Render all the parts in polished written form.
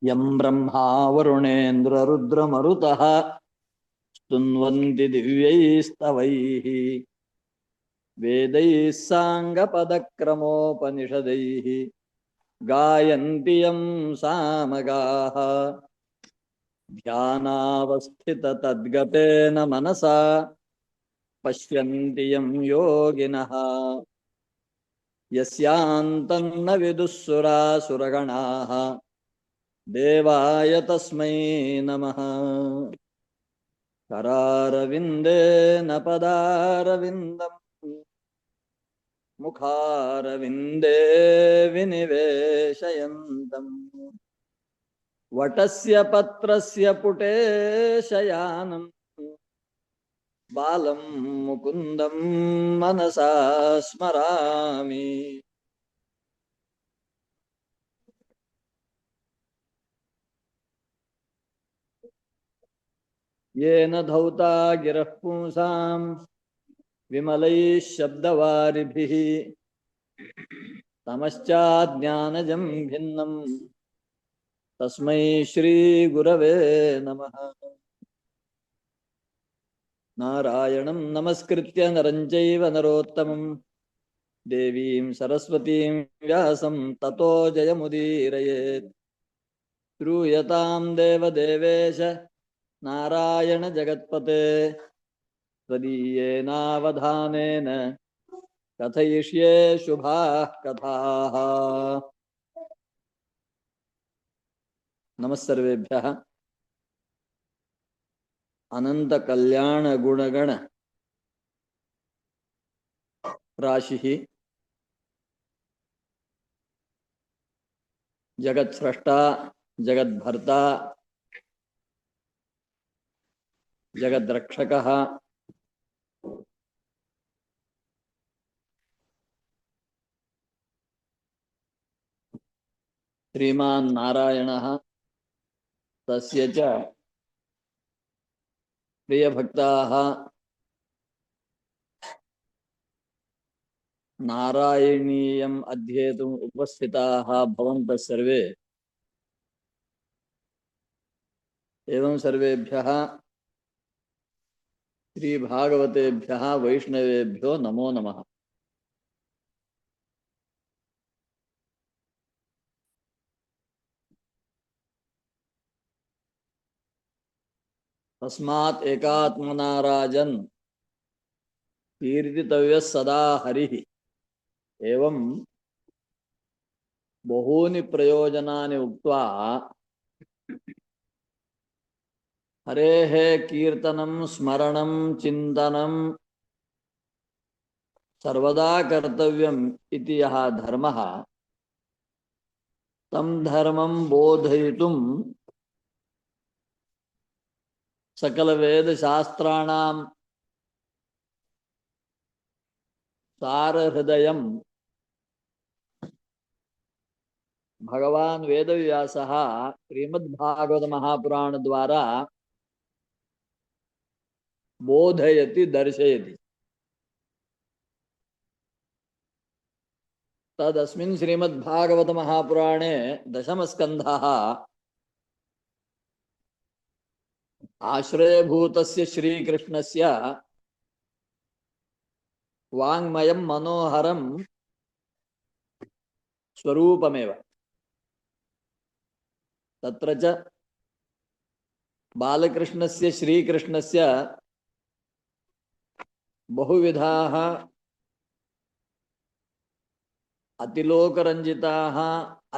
यं ब्रह्मा वरुणेन्द्ररुद्रमरुतः स्तुन्वन्ति दिव्यैस्तवैः वेदैः साङ्गपदक्रमोपनिषदैः गायन्ति यं सामगाः ध्यानावस्थिततद्गतेन मनसा पश्यन्ति यं योगिनः यस्यान्तं न विदुःसुरासुरगणाः देवाय तस्मै नमः। करारविन्देन पदारविन्दम् मुखारविन्दे विनिवेशयन्तम् वटस्य पत्रस्य पुटे शयानम् बालं मुकुन्दं मनसा स्मरामि। येन धौता गिरः पुंसां विमलैः शब्दवारिभिः तमश्चाज्ञानजं भिन्नं तस्मै श्रीगुरवे नमः। नारायणं नमस्कृत्य नरं चैव नरोत्तमं देवीं सरस्वतीं व्यासं ततो जयमुदीरयेत्। श्रूयतां देवदेवेश नारायण जगत्पते त्वदीयेनावधानेन कथयिष्ये शुभाः कथाः। नमः सर्वेभ्यः। अनंत कल्याण गुणगण राशि जगत्स्रष्टा जगद्भर्ता जगद्रक्षकः श्रीमान् नारायणः तस्य च प्रियभक्ताः नारायणीयम् अध्येतुम् उपस्थिताः भवन्तः सर्वे एवं सर्वेभ्यः श्रीभागवतेभ्यः वैष्णवेभ्यो नमो नमः। तस्मात् एकात्मना राजन् कीर्तितव्यः सदा हरिः। एवं बहूनि प्रयोजनानि उक्त्वा हरेः कीर्तनं स्मरणं चिन्तनं सर्वदा कर्तव्यम् इति यः धर्मः तं धर्मं बोधयितुं सकलवेदशास्त्राणां सारहृदयं भगवान् वेदव्यासः श्रीमद्भागवत महापुराण द्वारा बोधयति दर्शयति। तदस्मिन् श्रीमद्भागवत महापुराणे दशमस्कन्धः आश्रयभूतस्य श्रीकृष्णस्य वाङ्मयं मनोहरं स्वरूपमेव। तत्र च बालकृष्णस्य श्रीकृष्णस्य बहुविधाः अतिलोकरञ्जिताः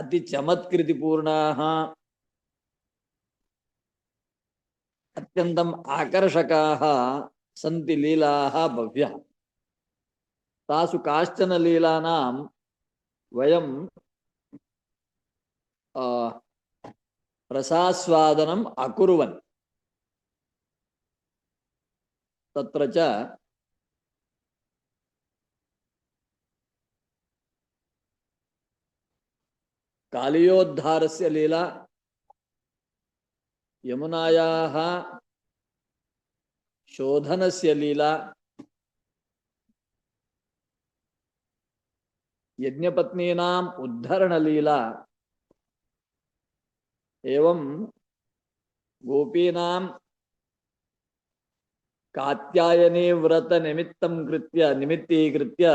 अतिचमत्कृतिपूर्णाः अत्यन्तम् आकर्षकाः सन्ति लीलाः बह्व्यः। तासु काश्चन लीलानां वयं रसास्वादनम् अकुर्वन्। तत्र च कालियोद्धारस्य लीला, यमुनायाः शोधनस्य लीला, यज्ञपत्नीनाम् उद्धरणलीला एवं गोपीनां कात्यायनी व्रत निमित्तं कृत्य निमित्तीकृत्य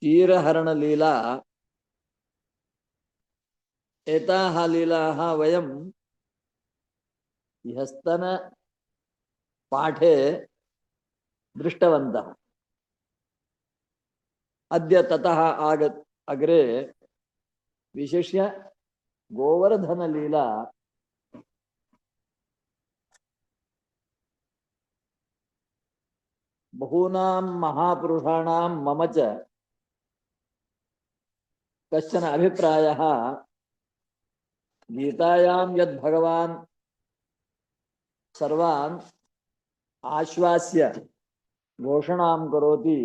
क्षीरहरणलीला एताः लीलाः वयं ह्यस्तन पाठे दृष्टवन्तः। अद्य ततः अग्रे विशिष्य गोवर्धन लीला बहूनां महापुरुषाणां मम च कश्चन अभिप्रायः गीतायां यद् भगवान् सर्वान् आश्वास्य घोषणां करोति,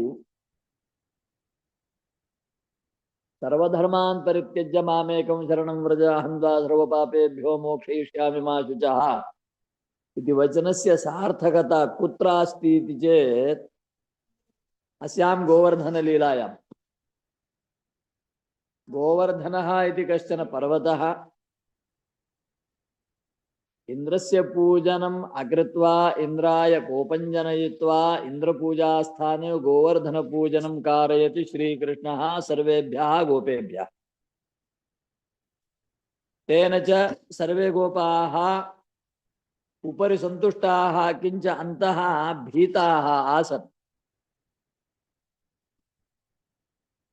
सर्वधर्मान् परित्यज्य मामेकं शरणं व्रज अहं त्वा सर्वपापेभ्यो मोक्षयिष्यामि मा शुचः इति वचनस्य सार्थकता कुत्र अस्ति इति चेत् अस्यां गोवर्धनलीलायां। गोवर्धनः इति कश्चन पर्वतः इन्द्रस्य पूजनम् अकृत्वा इन्द्राय कोपं जनयित्वा इन्द्रपूजास्थाने गोवर्धन पूजनं कारयति श्रीकृष्णः सर्वेभ्यः गोपेभ्यः। तेन च सर्वे गोपाः उपरि सन्तुष्टाः, किञ्च अन्तः भीताः आसन्।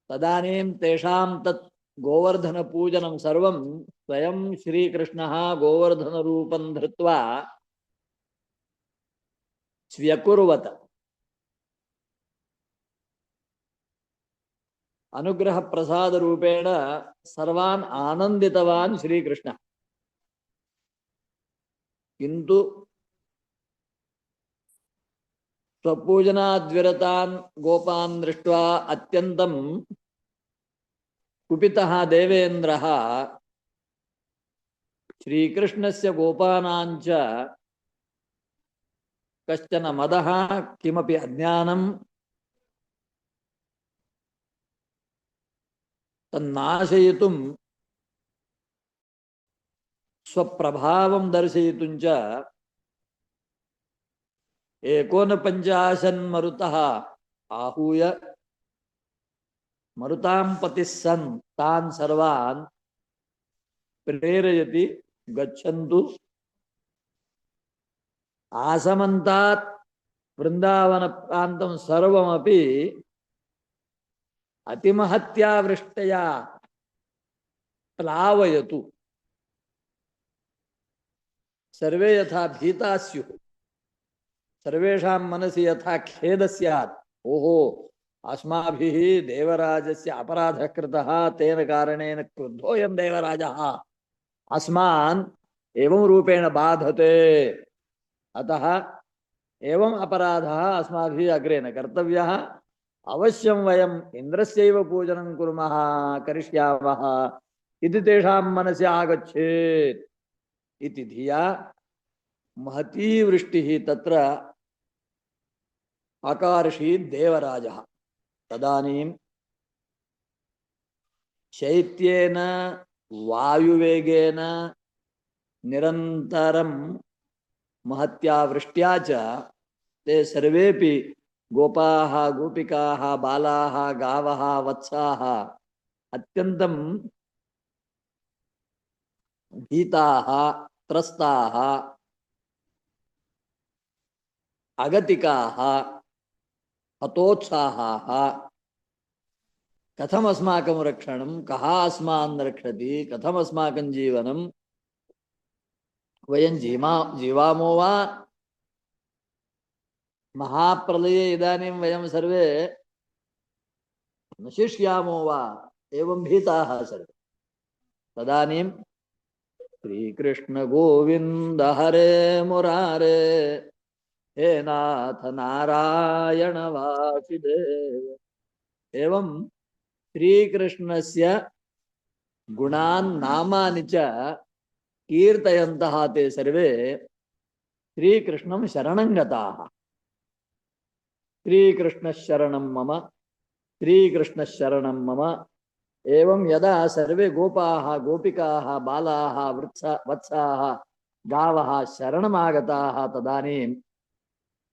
तदानीं तेषां तत् गोवर्धन पूजनं सर्वं स्वयं श्रीकृष्णः गोवर्धन रूपं धृत्वा स्व्यकुर्वत। अनुग्रह प्रसाद रूपेण सर्वान् आनन्दितवान् श्रीकृष्णः। किन्तु स्वपूजनाद्विरतान् गोपान् दृष्ट्वा अत्यन्तं कुपितः देवेन्द्रः श्रीकृष्णस्य गोपानाञ्च कश्चन मदः किमपि अज्ञानं तन्नाशयितुं स्वप्रभावं दर्शयितुं च 49 मरुतः आहूय मरुतां पतिः सन् तान् सर्वान् प्रेरयति, गच्छन्तु आसमन्तात् वृन्दावन प्रान्तं सर्वमपि अतिमहत्या वृष्टया प्लावयतु। सर्वे यथा भीता स्युः, सर्वेषां मनसि यथा खेद स्यात्, ओहो अस्माभिः देवराजस्य अपराधः कृतः, तेन कारणेन क्रुद्धोऽयं देवराजः अस्मान् एवं रूपेण बाधते, अतः एवं अपराधः अस्माभिः अग्रे न कर्तव्यः, अवश्यं वयम् इन्द्रस्यैव पूजनं कुर्मः करिष्यामः इति तेषां मनसि आगच्छेत् इति धिया महती वृष्टिः तत्र अकार्षीत् देवराजः। तदानीं शैत्येन वायुवेगेन निरन्तरं महत्या वृष्ट्या च ते सर्वेपि गोपाः गोपिकाः बालाः गावः वत्साः अत्यन्तं भीताः त्रस्ताः अगतिकाः हतोत्साहाः। कथम अस्माकं रक्षणं, कः अस्मान् रक्षति, कथम अस्माकं जीवनं, वयं जीवामो वा महाप्रलये इदानीं वयं सर्वे नशिष्यामो वा, एवं भीताः सर्वे। तदानीं श्रीकृष्ण गोविंद हरे मुरारे हे नाथ नारायण वासुदेव एवं श्रीकृष्णस्य गुणान् नामानि च कीर्तयन्तः ते सर्वे श्रीकृष्णं शरणं गताः। श्रीकृष्ण शरणं मम, श्रीकृष्ण शरणं मम, एवं यदा सर्वे गोपाः गोपिकाः बालाः वत्साः गावः शरणमागताः तदानीं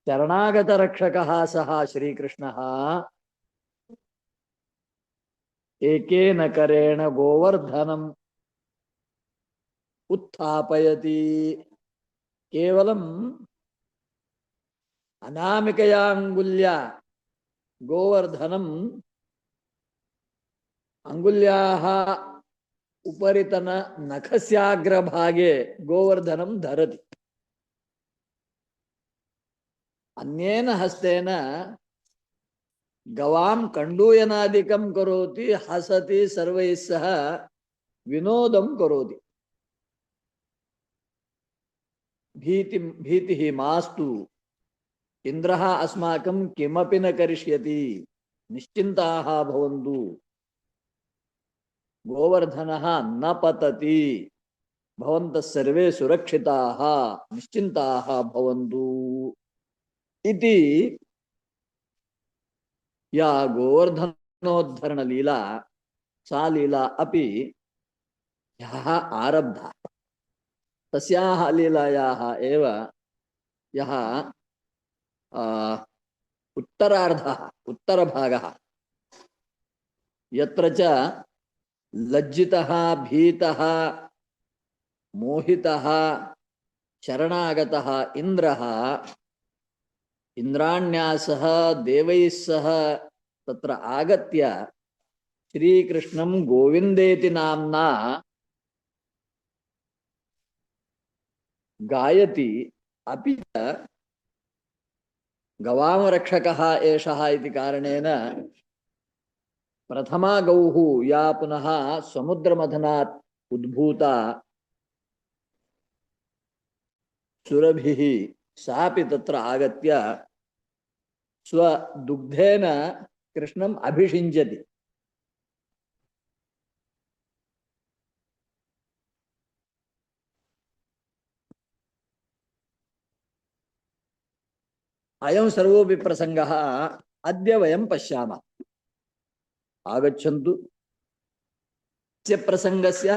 शरणागतरक्षकः सः श्रीकृष्णः एकेन करेण गोवर्धनम् उत्थापयति। केवलम् अनामिकया अंगुल्या गोवर्धनम् अंगुल्याः उपरितन नखस्याग्रभागे गोवर्धनं धरति। अन्येन हस्तेन गवां कण्डूयनादिकं करोति, हसति, सर्वैः सह विनोदं करोति। भीतिः मास्तु, इन्द्रः अस्माकं किमपि न करिष्यति, निश्चिन्ताः भवन्तु, गोवर्धनः न पतति, भवन्तः सर्वे सुरक्षिताः निश्चिन्ताः भवन्तु इति या गोवर्धनोद्धरण लीला सा लीला अपि यः आरब्धा तस्याः लीलायाः एव यः उत्तरार्धः उत्तरभागः यत्र च लज्जितः भीतः मोहितः शरणागतः इन्द्रः इंद्राण्या सह देवैः सह तत्र आगत्य श्रीकृष्णं गोविन्देति नाम्ना गायति। अपि च गवामरक्षकः एषः इति कारणेन प्रथमा गौः या पुनः समुद्रमथनात् उद्भूता सुरभिः सापि तत्र आगत्य स्वदुग्धेन कृष्णम् अभिषिञ्चति। अयं सर्वोऽपि प्रसङ्गः अद्य वयं पश्यामः। आगच्छन्तु स्य प्रसङ्गस्य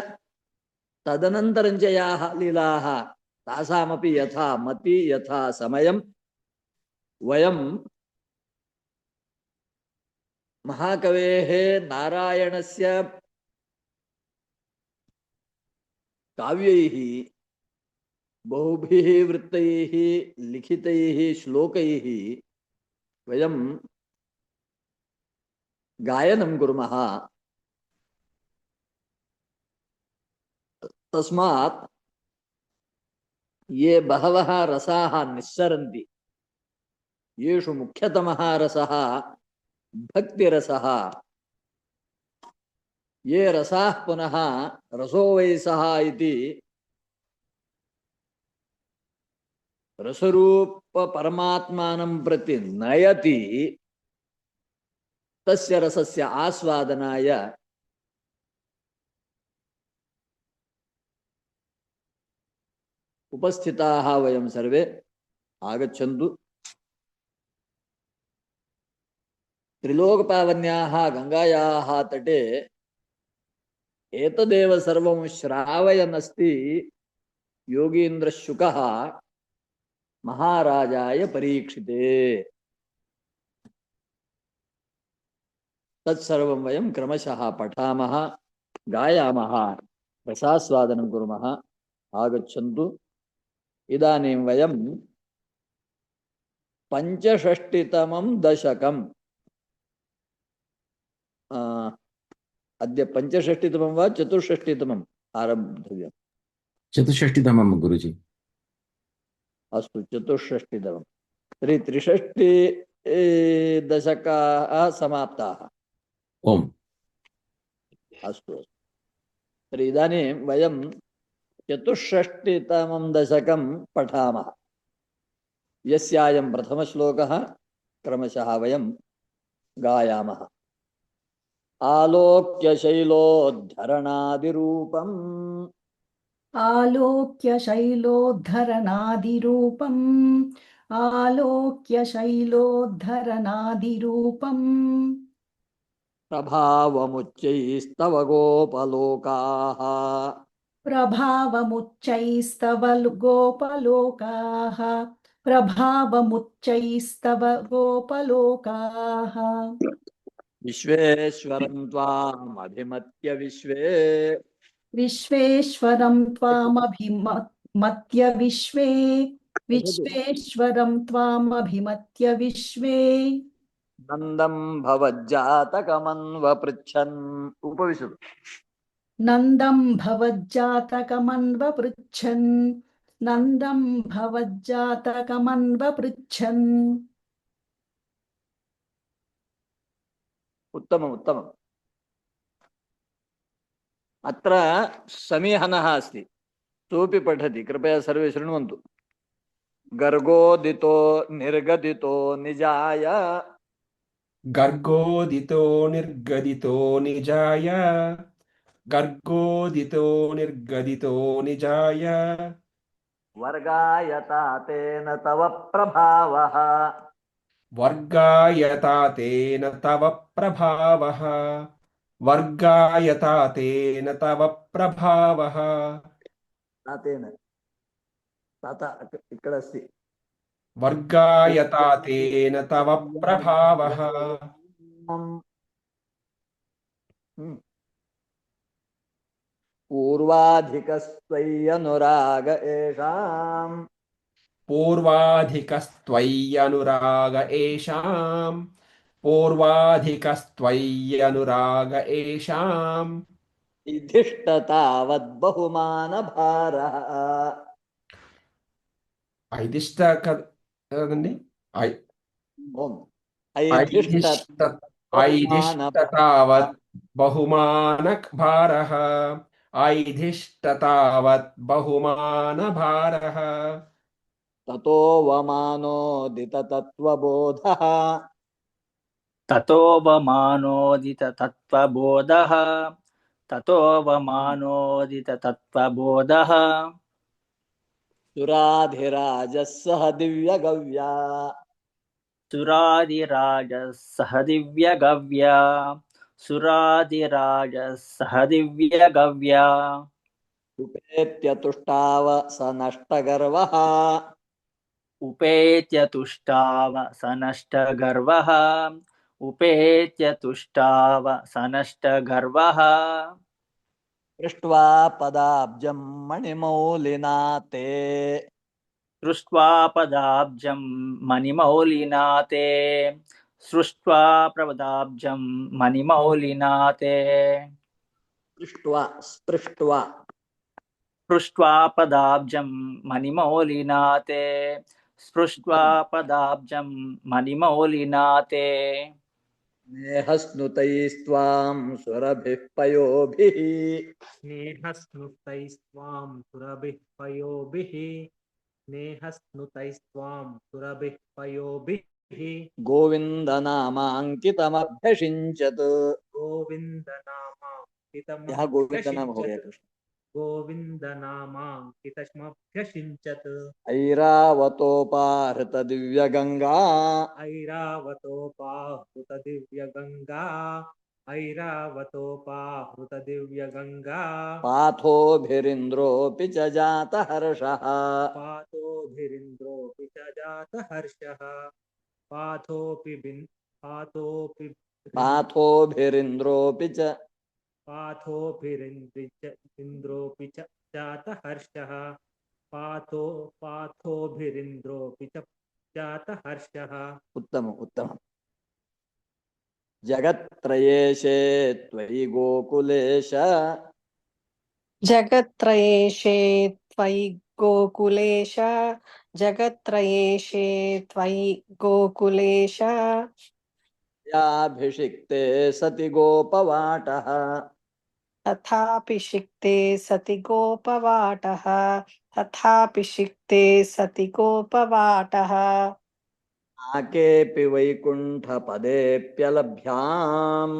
तदनन्तरं च याः लीलाः तासामपि यथा मति यथा समयं वयं महाकवेः नारायणस्य काव्यैः बहुभिः वृत्तैः लिखितैः श्लोकैः वयं गायनं कुर्मः। तस्मात् ये बहवः रसाः निस्सरन्ति येषु मुख्यतमः रसः भक्तिरसः, ये रसाः पुनः रसो वै सः इति रसरूप परमात्मानं प्रति नयति, तस्य रसस्य आस्वादनाय उपस्थिताः वयं सर्वे आगच्छन्तु। त्रिलोकपावन्याः गंगायाः तटे एतदेव सर्वं श्रावयन् अस्ति योगीन्द्रशुकः महाराजाय परीक्षिते। तत्सर्वं वयं क्रमशः पठामः, गायामः, रसास्वादनं कुर्मः। आगच्छन्तु। इदानीं वयं पञ्चषष्टितमं दशकम् अद्य पञ्चषष्टितमं वा चतुष्षष्टितमम् आरब्धव्यम्? चतुष्षष्टितमं गुरुजी। अस्तु, चतुष्षष्टितमं। तर्हि त्रिषष्टि दशकाः समाप्ताः। ओम्। अस्तु अस्तु। तर्हि इदानीं वयं चतुष्षष्टितमं दशकं पठामः, यस्यायं प्रथमश्लोकः। क्रमशः वयं गायामः। आलोक्य शैलोद्धरणादिरूपम् आलोक्य शैलोद्धरणादिरूपम् आलोक्य शैलोद्धरणादिरूपम् ప్రభావముచ్చైస్తవ గోపలోకాః ప్రభావముచ్చైస్తవ గోపలోకాః ప్రభావముచ్చైస్తవ గోపలోకాః విశ్వేశ్వరం త్వామభిమత్య విశ్వే విశ్వేశ్వరం త్వామభిమత్య విశ్వే విశ్వేశ్వరం త్వామభిమత్య విశ్వే నందం భవజ్జాతకమన్వపృచ్ఛన్ ఉపవిశదు నందం భవజ్జాతకమన్వపృచ్ఛన్ నందం భవజ్జాతకమన్వపృచ్ఛన్ उत्तमम् उत्तमम् अत्र समीहनः अस्ति सोऽपि पठति कृपया सर्वे शृण्वन्तु गर्गोदितो निर्गदितो निजाय गर्गोदितो निर्गदितो निजाय गर्गोदितो निर्गदितो निजाय वर्गायता तेन तव प्रभावः वर्गायता तेन तव प्रभावः वर्गायता तेन तव प्रभावः तेन तथा ఇక్కడ अस्ति वर्गायता तेन तव प्रभावः पूर्वाधिकस्त्वय्यनुराग एषाम् पूर्वाधिकस्त्वय्यनुराग एषाम् पूर्वाधिकस्त्वय्यनुराग एषाम् इधिष्ठतावद्बहुमानभारः ऐदिष्ट कదండి ऐधिष्ठतावत् बहुमानभारः ऐधिष्ठतावत् बहुमानभारः ततो वमानोदिततत्त्वबोधः ततोवमानोदिततत्त्वबोधः ततोवमानोदिततत्त्वबोधः सुराधिराजः सह दिव्यगव्या सुरादिराजः सह दिव्यगव्या सुरादिराजः सह दिव्यगव्या उपेत्य तुष्टाव स नष्टगर्वः उपेत्य तुष्टाव स नष्टगर्वः उपेत्य तुष्टाव स नष्टगर्वः दृष्ट्वा पदाब्जं मणिमौलिना ते दृष्ट्वा पदाब्जं मणिमौलिना ते सृष्ट्वा पदाब्जं मणिमौलिना ते दृष्ट्वा स्पृष्ट्वा स्पृष्ट्वा पदाब्जं मणिमौलिना ते स्पृष्ट्वा पदाब्जं मणिमौलिना ते स्नेहस्नुतैस्त्वां सुरभिः पयोभिः स्नेहस्नुतैस्त्वां सुरभिः पयोभिः स्नेहस्नुतैस्त्वां सुरभिः पयोभिः गोविन्दनामाङ्कितमभ्यषिञ्चत् यः गोविन्दनाम हो गया कृष्ण गोविन्दनामाङ्कितमभ्यषिञ्चत् ऐरावतोपाहृत दिव्यगङ्गा ऐरावतोपाहृत दिव्यगङ्गा ऐरावतोपाहृत दिव्यगङ्गा पाथोभिरिन्द्रोऽपि च जातहर्षः पाथोभिरिन्द्रोऽपि च जातहर्षः पाथोभिरिन्द्रोऽपि च पाथोभिरिन्द्रोऽपि च जातहर्षः पाथोभिरिन्द्रोऽपि च जातहर्षः उत्तमम् उत्तमम् जगत्त्रयेशे त्वयि गोकुलेश जगत्त्रयेशे त्वयि गोकुलेश जगत्त्रयेशे त्वयि गोकुलेश याभिषिक्ते सति गोपवाटः तथाभिषिक्ते सति गोपवाटः तथाभिषिक्ते सति गोपवाटः नाकेऽपि वैकुण्ठपदेऽप्यलभ्याम्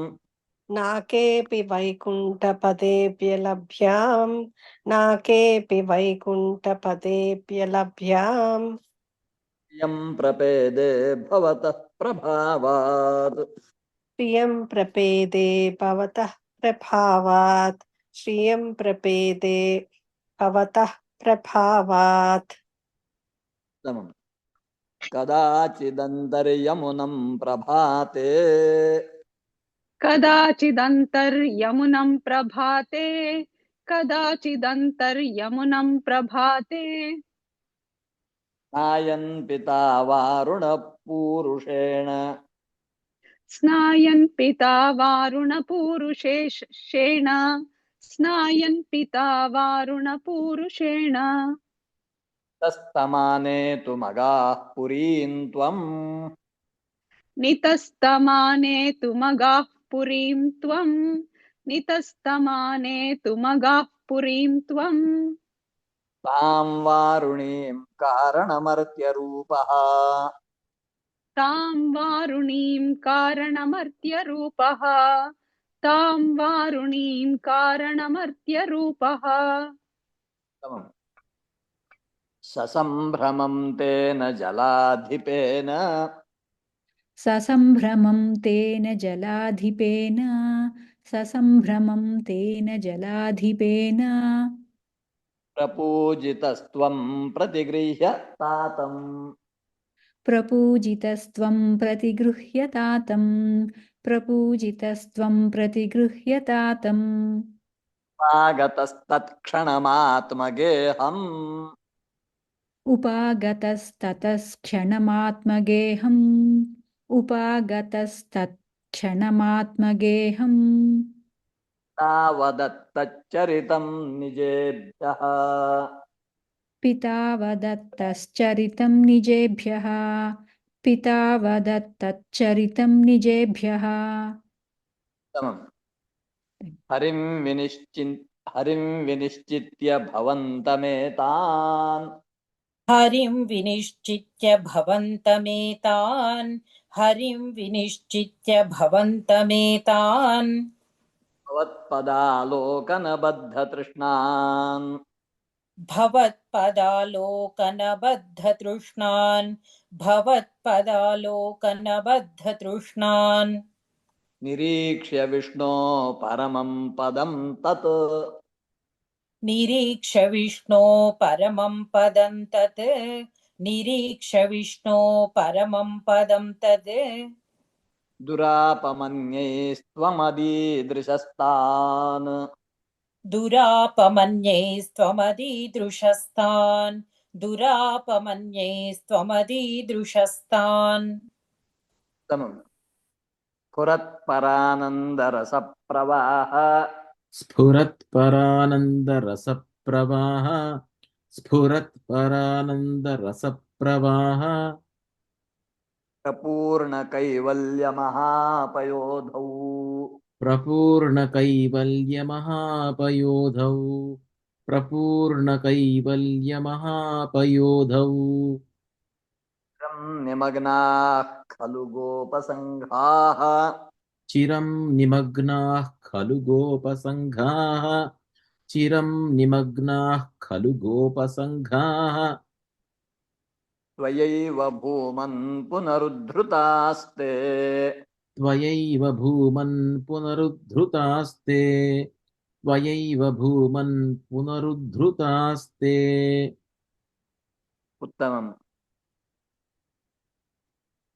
नाकेऽपि वैकुण्ठपदेऽप्यलभ्याम् नाकेऽपि वैकुण्ठपदेऽप्यलभ्याम् यं प्रपेदे भवतः प्रभावात् श्रियं प्रपेदे भवतः प्रभावात् श्रियं प्रपेदे भवतः प्रभावात् उत्तमम्। कदाचिदन्तर्यमुनं प्रभाते कदाचिदन्तर्यमुनं प्रभाते कदाचिदन्तर्यमुनं प्रभाते नायन् पिता वारुणपूरुषेण स्नायन् पिता वारुणपूरुषेण स्नायन् पिता वारुणपूरुषेण तस्तमाने तु मगाः पुरीं त्वम् नितस्तमाने तु मगाः पुरीं त्वं नितस्तमाने तु मगाः पुरीं त्वं तां वारुणीं कारणमर्त्यरूपः तां वारुणीं कारणमर्त्यरूपः तां वारुणीं कारणमर्त्यरूपः उत्तमम्। ससम्भ्रमं तेन जलाधिपेन ससम्भ्रमं तेन जलाधिपेन ससम्भ्रमं तेन जलाधिपेन प्रपूजितस्त्वं प्रतिगृह्य तातम् प्रपूजितस्त्वं प्रतिगृह्यतातं प्रपूजितस्त्वं प्रतिगृह्यतातम् आगतस्तत्क्षणमात्मगेहम् उपागतस्ततस्क्षणमात्मगेहम् उपागतस्तत्क्षणमात्मगेहम् तावदत्तच्चरितं निजेभ्यः पितावदत्तश्चरितं निजेभ्यः पितावदत्तच्चरितं निजेभ्यः उत्तमम्। हरिं विनिश्चित्य भवन्तमेतान् हरिं विनिश्चित्य भवन्तमेतान् हरिं विनिश्चित्य भवन्तमेतान् भवत्पदालोकनबद्धतृष्णान् भवत्पदालोकनबद्धतृष्णान् भवत्पदालोकनबद्धतृष्णान् निरीक्ष्य विष्णो परमं पदं तत् निरीक्ष्य विष्णो परमं पदं तत् निरीक्ष्य विष्णो परमं पदं तत् दुरापमन्यैस्त्वमदीदृशस्तान् दुरापमन्यैस्त्वमदीदृशस्तान् दुरापमन्यैस्त्वमदीदृशस्तान् उत्तमम्। स्फुरत्परानन्दरसप्रवाह स्फुरत्परानन्दरसप्रवाह स्फुरत्परानन्दरसप्रवाह प्रपूर्णकैवल्यमहापयोधौ प्रपूर्णकैवल्यमहापयोधौ प्रपूर्णकैवल्यमहापयोधौ निमग्नाः खलु गोपसङ्घाः चिरं निमग्नाः खलु गोपसङ्घाः चिरं निमग्नाः खलु गोपसङ्घाः त्वयैव भूमन् पुनरुद्धृतास्ते त्वयैव भूमन् पुनरुद्धृतास्ते त्वयैव भूमन् पुनरुद्धृतास्ते उत्तमम्।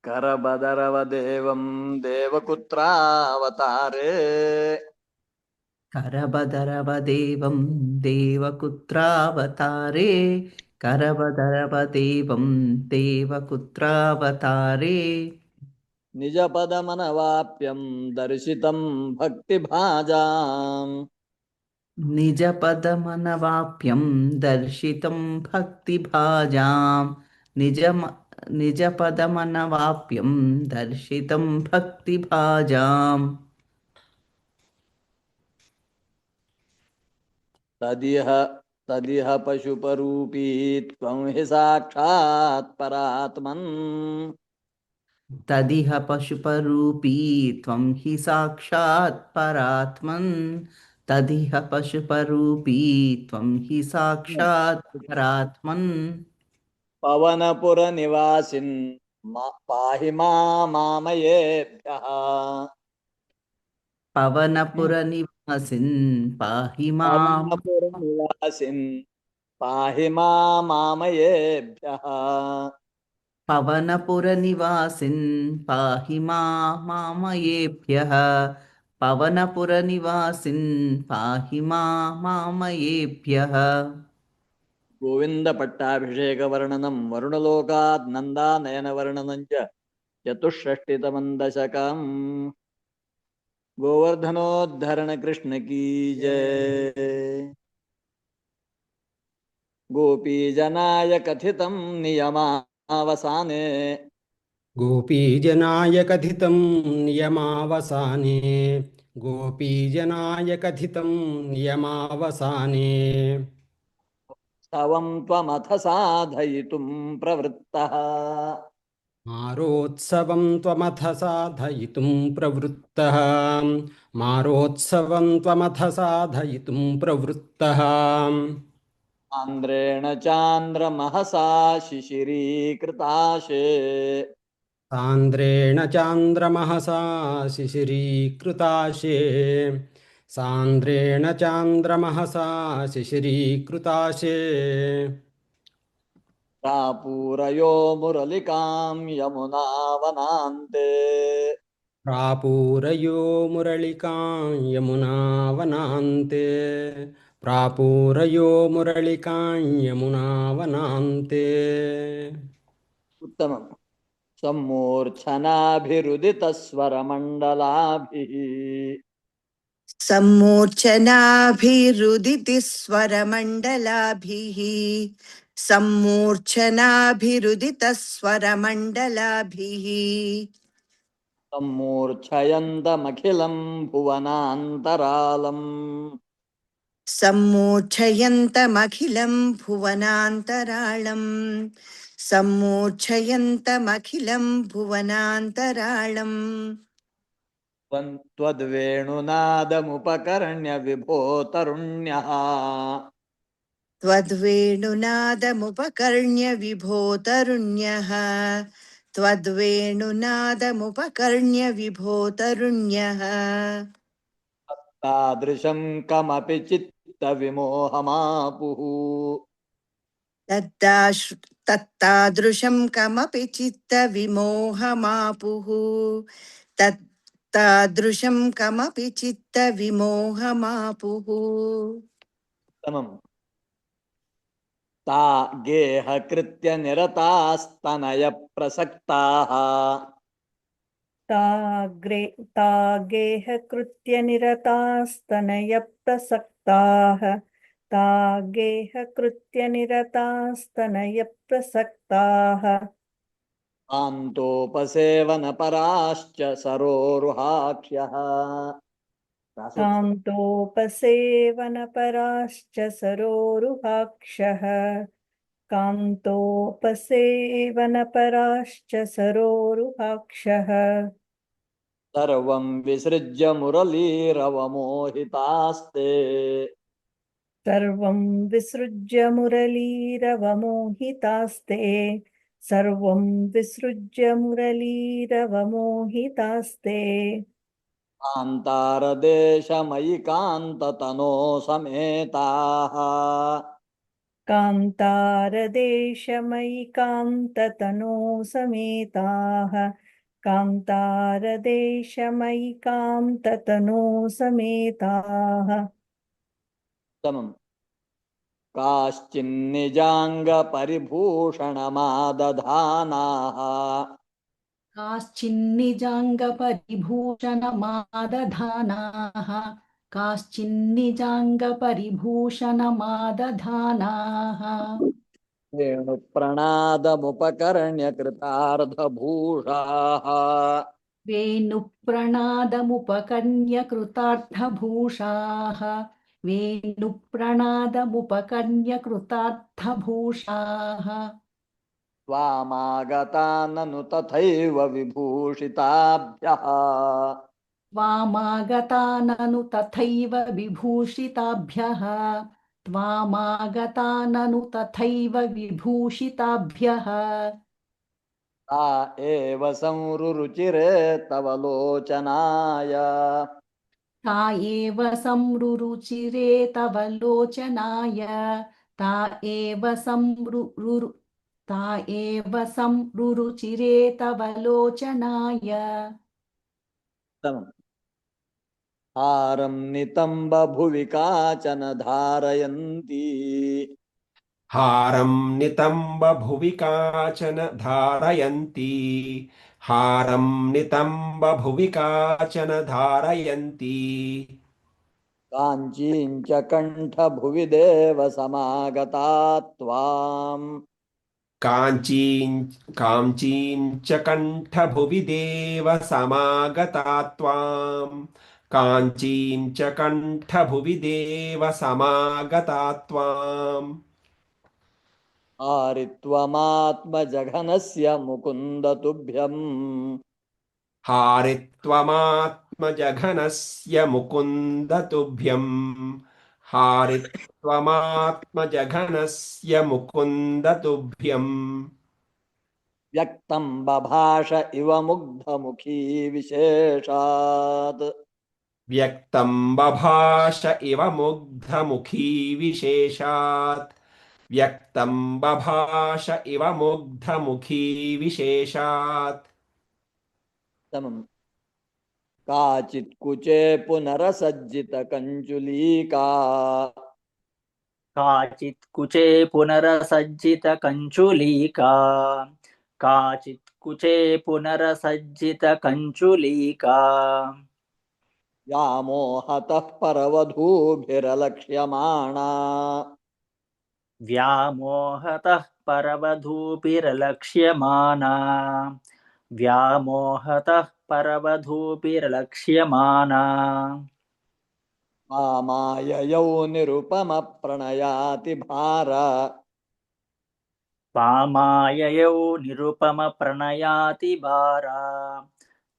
करबदरवदेवं देवकुत्रावतारे करबदरवदेवं देवकुत्रावतारे करबदरवदेवं देवकुत्रावतारे निजपदमनवाप्यं दर्शितं भक्तिभाजाम् निजपदमनवाप्यं दर्शितं भक्तिभाजां निजपदमनवाप्यं दर्शितं भक्तिभाजाम् तदिह पशुपरूपी त्वं हि साक्षात् परात्मन् तदिह पशुपरूपी त्वं हि साक्षात् परात्मन् तदिह पशुपरूपी त्वं हि साक्षात् परात्मन् पवनपुरनिवासिन् पाहि मामयेभ्यः पवनपुरनिवासिन् पाहि माम् पावनपुरनिवासिन् पाहि मामयेभ्यः पवनपुरनिवासिन् पाहि मामयेभ्यः पवनपुरनिवासिन् पाहि मामयेभ्यः गोविंद पट्टाभिषेकवर्णनं वरुणलोकात् नन्दानयनवर्णनं च चतुष्षष्टितमं दशकम् गोवर्धनोद्धरण कृष्ण की जय। गोपी जनाय कथितं नियमावसाने गोपीजनाय कथितं नियमावसाने गोपीजनाय कथितं नियमावसाने स्तवं त्वमथ साधयितुं प्रवृत्तः मारोत्सवं त्वमथ साधयितुं प्रवृत्तः मारोत्सवं त्वमथ साधयितुं प्रवृत्तः आन्द्रेण चान्द्रमहसा शिशिरीकृताशे सान्द्रेण चान्द्रमहसा शिशिरीकृताशे सान्द्रेण चान्द्रमहसा शिशिरीकृताशे प्रापूरयो मुरलिकां यमुनावनान्ते प्रापूरयो मुरलिकां यमुनावनान्ते प्रापूरयो मुरलिकां यमुनावनान्ते उत्तमम्। सम्मूर्च्छनाभिरुदितस्वरमण्डलाभिः सम्मूर्च्छनाभिरुदितस्वरमण्डलाभिः सम्मूर्च्छनाभिरुदितस्वरमण्डलाभिः सम्मूर्च्छयन्तमखिलं भुवनान्तरालम् सम्मूर्च्छयन्तमखिलं भुवनान्तराळम् सम्मूर्च्छयन्तमखिलं भुवनान्तराळम् त्वद्वेणुनादमुपकर्ण्य विभो तरुण्यः त्वद्वेणुनादमुपकर्ण्य विभो तरुण्यः त्वद्वेणुनादमुपकर्ण्य विभो तरुण्यः तादृशं कमपि चित्तविमोहमापुः तत्तादृशं कमपि चित्तविमोहमापुः तत्तादृशं कमपि चित्तविमोहमापुः समम्। ता गेहकृत्य निरतास्तनय प्रसक्ताः तागेहकृत्यनिरतास्तनयप्रसक्ताः तागेहकृत्यनिरतास्तनयप्रसक्ताः कान्तोपसेवनपराश्च सरोरुहाक्ष्यः कान्तोपसेवनपराश्च सरोरुहाक्षः कान्तोपसेवनपराश्च सरोरुहाक्षः सर्वं विसृज्य मुरलीरवमोहितास्ते सर्वं विसृज्य मुरलीरवमोहितास्ते सर्वं विसृज्य मुरलीरवमोहितास्ते कान्तारदेशमयि कान्ततनो समेताः कान्तारदेशमयि कान्ततनो समेताः कान्तारदेशमयि कान्ततनो समेताः समम्। काश्चिन्निजाङ्गपरिभूषणमादधानाः काश्चिन्निजाङ्गपरिभूषणमादधानाः काश्चिन्निजाङ्गपरिभूषणमादधानाः वेणुप्रणादमुपकर्ण्य कृतार्धभूषाः वेणुप्रणादमुपकर्ण्यकृतार्थभूषाः वेणुप्रणादमुपकर्ण्यकृतार्थभूषाः त्वामागता ननु तथैव विभूषिताभ्यः त्वामागता ननु तथैव विभूषिताभ्यः त्वामागता ननु तथैव विभूषिताभ्यः ता एव संरुचिरे तव लोचनाय ता एव संरुरुचिरे तव लोचनाय ता एव संरुरु ता एव संरुरुचिरे तव लोचनाय उत्तमम्। हारं नितम्बभुवि काचन धारयन्ती हारं नितम्बभुवि काचन धारयन्ती हारं नितम्बभुवि काचन धारयन्ती काञ्चीं च कण्ठभुवि देव समागता त्वाम् काञ्चीं च कण्ठभुवि देव समागता त्वां काञ्चीं च कण्ठभुवि देव समागता त्वाम् हारित्वमात्मजघनस्य मुकुन्द तुभ्यम् हारित्वमात्मजघनस्य मुकुन्द तुभ्यम् हारित्वमात्मजघनस्य मुकुन्द तुभ्यम् व्यक्तं बभाष इव मुग्धमुखी विशेषात् व्यक्तं बभाष इव मुग्धमुखी विशेषात् व्यक्तं बभाष इव मुग्धमुखी विशेषात् तमम् काचित् कुचे पुनरसज्जित कञ्चुलीका काचित् कुचे पुनरसज्जित कञ्चुलीका काचित् कुचे पुनरसज्जित कञ्चुलीका व्यामोहतः परवधूभिरलक्ष्यमाणा व्यामोहतः परवधूभिरलक्ष्यमाना व्यामोहतः परवधूभिरलक्ष्यमाना मामाययौ निरुपमप्रणयाति भार त्वामाययौ निरुपमप्रणयाति भारा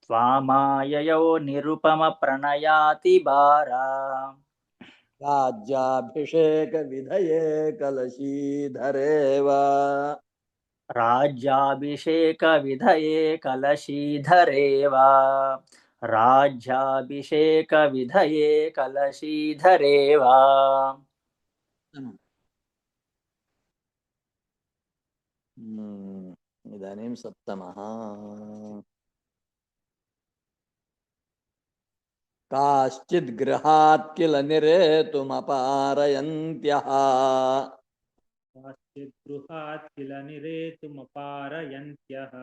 त्वामाययौ निरुपमप्रणयाति भारा राज्याभिषेकविधये कलशीधरेव राज्याभिषेकविधये कलशीधरेव राज्याभिषेकविधये कलशीधरेव इदानीं सप्तमः काश्चिद् गृहात् किल निरेतुमपारयन्त्यः काश्चित् गृहात् किल निरेतुमपारयन्त्यः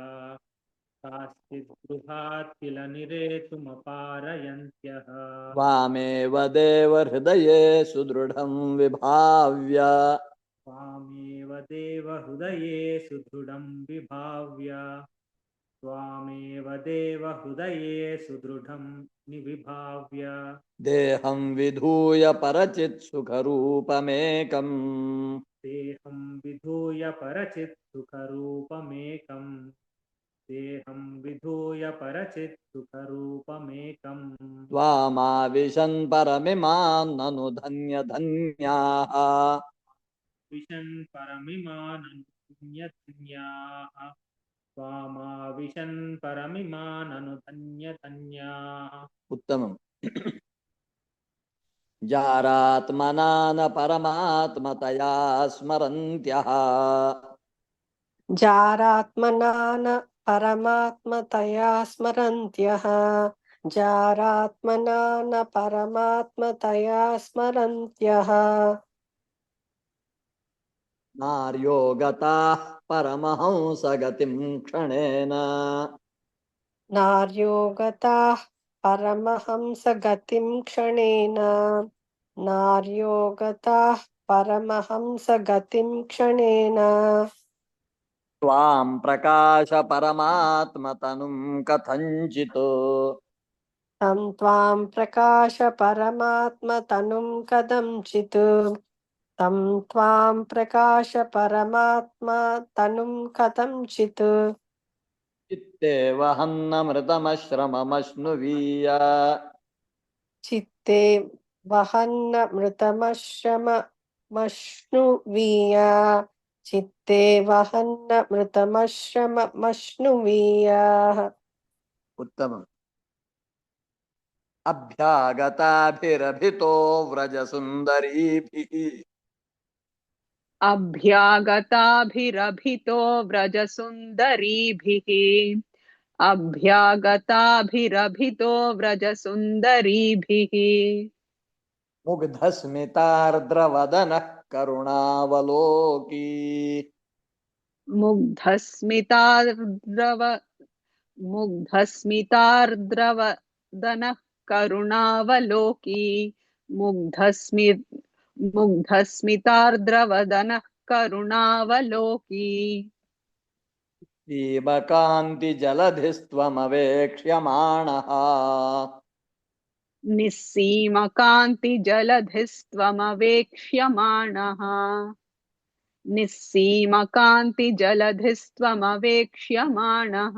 काश्चित् गृहात् किल निरेतुमपारयन्त्यः त्वामेव देवहृदये सुदृढं विभाव्य त्वामेव देवहृदये सुदृढं विभाव्य त्वामेव देवहृदये सुदृढं निविभाव्य देहं विधूय परचित् सुखरूपमेकम् देहं विधूय परचित् सुखरूपमेकम् देहं विधूय परचित् सुखरूपमेकम् त्वामाविशन् परमिमान् ननु धन्यधन्याः विशन् परमिमाननुधन्यधन्याः त्वामाविशन् परमिमाननुधन्यधन्याः उत्तमम् जारात्मना न परमात्मतया स्मरन्त्यः जारात्मना न परमात्मतया स्मरन्त्यः जारात्मना न परमात्मतया स्मरन्त्यः नार्यो गताः परमहंसगतिं क्षणेन नार्यो गताः परमहंसगतिं क्षणेन नार्यो गताः परमहंसगतिं क्षणेन त्वां प्रकाश परमात्मतनुं कथञ्चित् तं त्वां प्रकाश परमात्मतनुं कथञ्चित् तं त्वां प्रकाश परमात्मतनुं कथञ्चित् चित्ते वहन्नमृतमश्रममश्नुवीय चित्ते वहन्नमृतमश्रममश्नुवीय चित्ते वहन्नमृतमश्रममश्नुवीय उत्तमम् अभ्यागताभिरभितो व्रजसुन्दरीभिः अभ्यागताभिरभितो व्रजसुन्दरीभिः अभ्यागताभिरभितो व्रजसुन्दरीभिः मुग्धस्मितार्द्रवदनः करुणावलोकी मुग्धस्मितार्द्रवदनः करुणावलोकी मुग्धस्मितार्द्रवदनः करुणावलोकी सीमकान्तिजलधिस्त्वमवेक्ष्यमाणः निस्सीमकान्तिजलधिस्त्वमवेक्ष्यमाणः निस्सीमकान्तिजलधिस्त्वमवेक्ष्यमाणः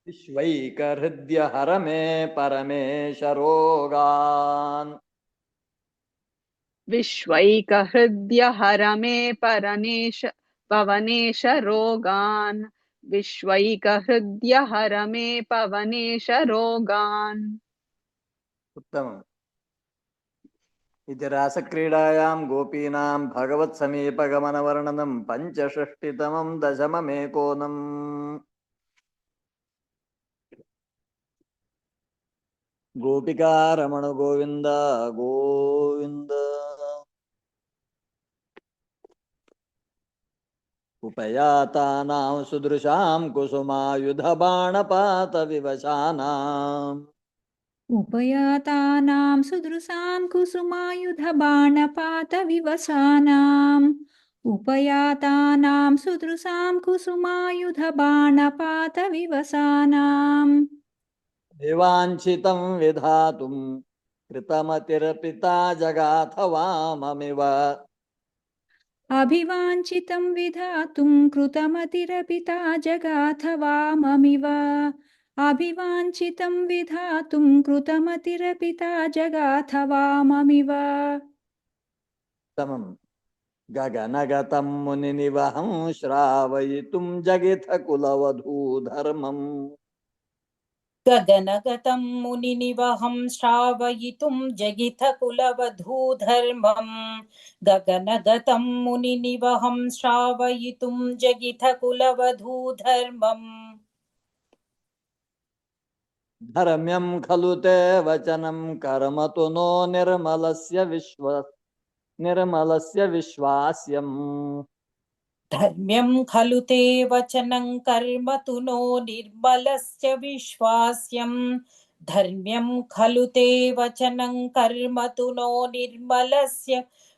विश्वैकहृद्यहर मे परमेशरोगान् विश्वैकहृद्यहर मे पवनेश रोगान् विश्वैकहृद्यहर मे पवनेश रोगान् उत्तमम्। इति रासक्रीडायां गोपीनां भगवत्समीपगमनवर्णनं पञ्चषष्टितमं दशममेकोनम्। गोपिका रमण गोविंद गोविंद। उपयातानां सुदृशां कुसुमायुधबाणपातविवशानाम् उपयातानां सुदृशां कुसुमायुधबाणपातविवसानाम् उपयातानां सुदृशां कुसुमायुधबाणपातविवसानाम् देवाञ्छितं विधातुं कृतमतिरपिता जगाथ वाममिव अभिवाञ्छितं विधातुं कृतमतिरपिता जगाथ वाममिव अभिवाञ्छितं विधातुं कृतमतिरपिता जगाथ वाममिव समम्। गगनगतं मुनिनिवहं श्रावयितुं जगिथ कुलवधूधर्मम् गगनगतं मुनिनिवहं श्रावयितुं जगिथकुलवधूधर्मम् गगनगतं मुनिनिवहं श्रावयितुं जगिथकुलवधूधर्मम् धर्म्यं खलु ते वचनं कर्म तु नो निर्मलस्य विश्वास्यम् धर्म्यं खलु ते वचनं कर्म तु नो निर्मलस्य विश्वास्यं धर्म्यं खलु ते वचनं कर्म तु नो निर्मलस्य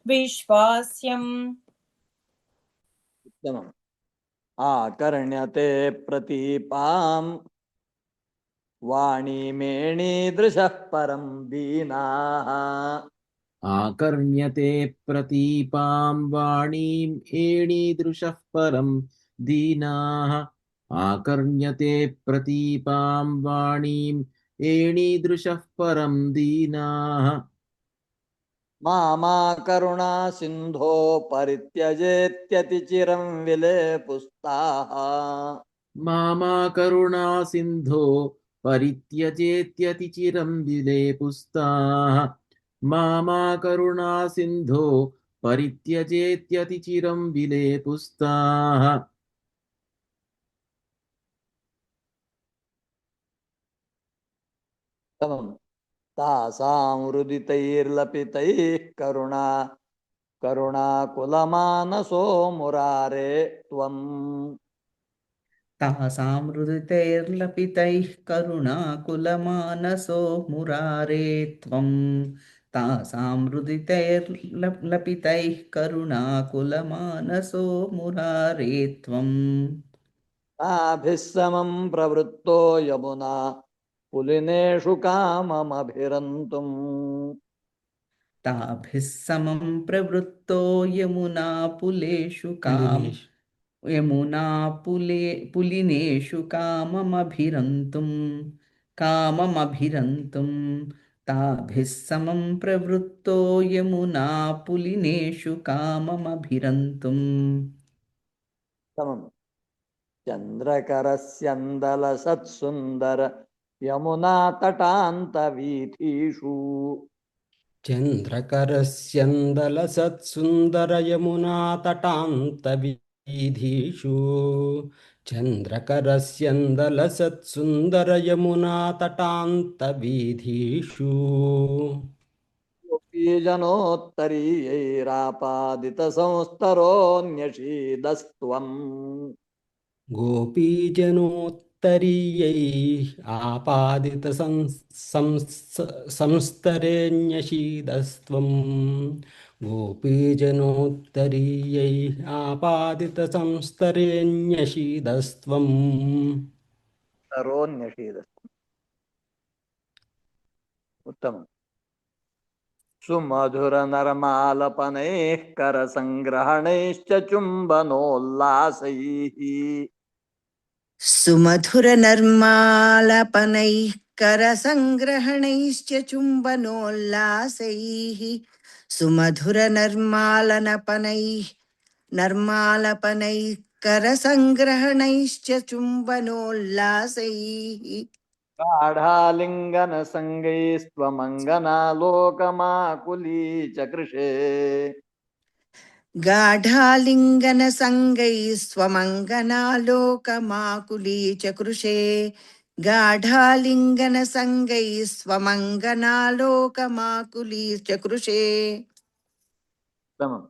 विश्वास्यम् उत्तमम्। आकर्ण्यते प्रतीपां वाणीमेणीदृशः परं दीनाः आकर्ण्यते प्रतीपां वाणीम् एणीदृशः परं दीनाः आकर्ण्यते प्रतीपां वाणीम् एणीदृशः परं दीनाः मामा करुणा सिन्धो परित्यजेत्यतिचिरं विलेपुस्ताः मामा करुणा सिन्धो परित्यजेत्यतिचिरं विलेपुस्ताः मामा करुणा सिन्धो परित्यजेत्यतिचिरं विलेपुस्ताः तासां हृदितैर्लपितैः करुणाकुलमानसो मुरारे त्वम् तासां हृदितैर्लपितैः करुणाकुलमानसो मुरारे त्वं तासां हृदितैर्लपितैः करुणाकुलमानसो मुरारे त्वम् ताभिः समं प्रवृत्तो यमुना पुलिनेषु काममभिरन्तुम् ताभिः समं प्रवृत्तो यमुना पुलेषु पुलिनेषु काममभिरन्तुं ताभिः समं प्रवृत्तो यमुना पुलिनेषु काममभिरन्तुम् समम्। चन्द्रकरस्यन्दलसत्सुन्दर यमुना तटान्तवीथीषु चन्द्रकरस्यन्दलसत्सुन्दरयमुनातटान्तवीथीषु चन्द्रकरस्यन्दलसत्सुन्दरयमुनातटान्तवीथीषु गोपीजनोत्तरीयैरापादितसंस्तरोऽन्यषीदस्त्वम् गोपीजनोत्तरीयैः आपादितसंस्तरेण्यशीदस्त्वम् गोपीजनोत्तरीयैः आपादितसंस्तरेण्यशीदस्त्वम् स्तरोऽन्यषीदस्त्वम् उत्तमम् सुमधुरनरमालपनैः करसङ्ग्रहणैश्च चुम्बनोल्लासैः सुमधुरनर्मालपनैः करसङ्ग्रहणैश्च चुम्बनोल्लासैः नर्मालपनैः करसङ्ग्रहणैश्च चुम्बनोल्लासैः गाढालिङ्गनसङ्गैस्त्वमङ्गनालोकमाकुली च कृशे गाढालिङ्गनसङ्गैः स्वमङ्गनालोकमाकुली च कृशे गाढालिङ्गनसङ्गैः स्वमङ्गनालोकमाकुली च कृशे उत्तमम्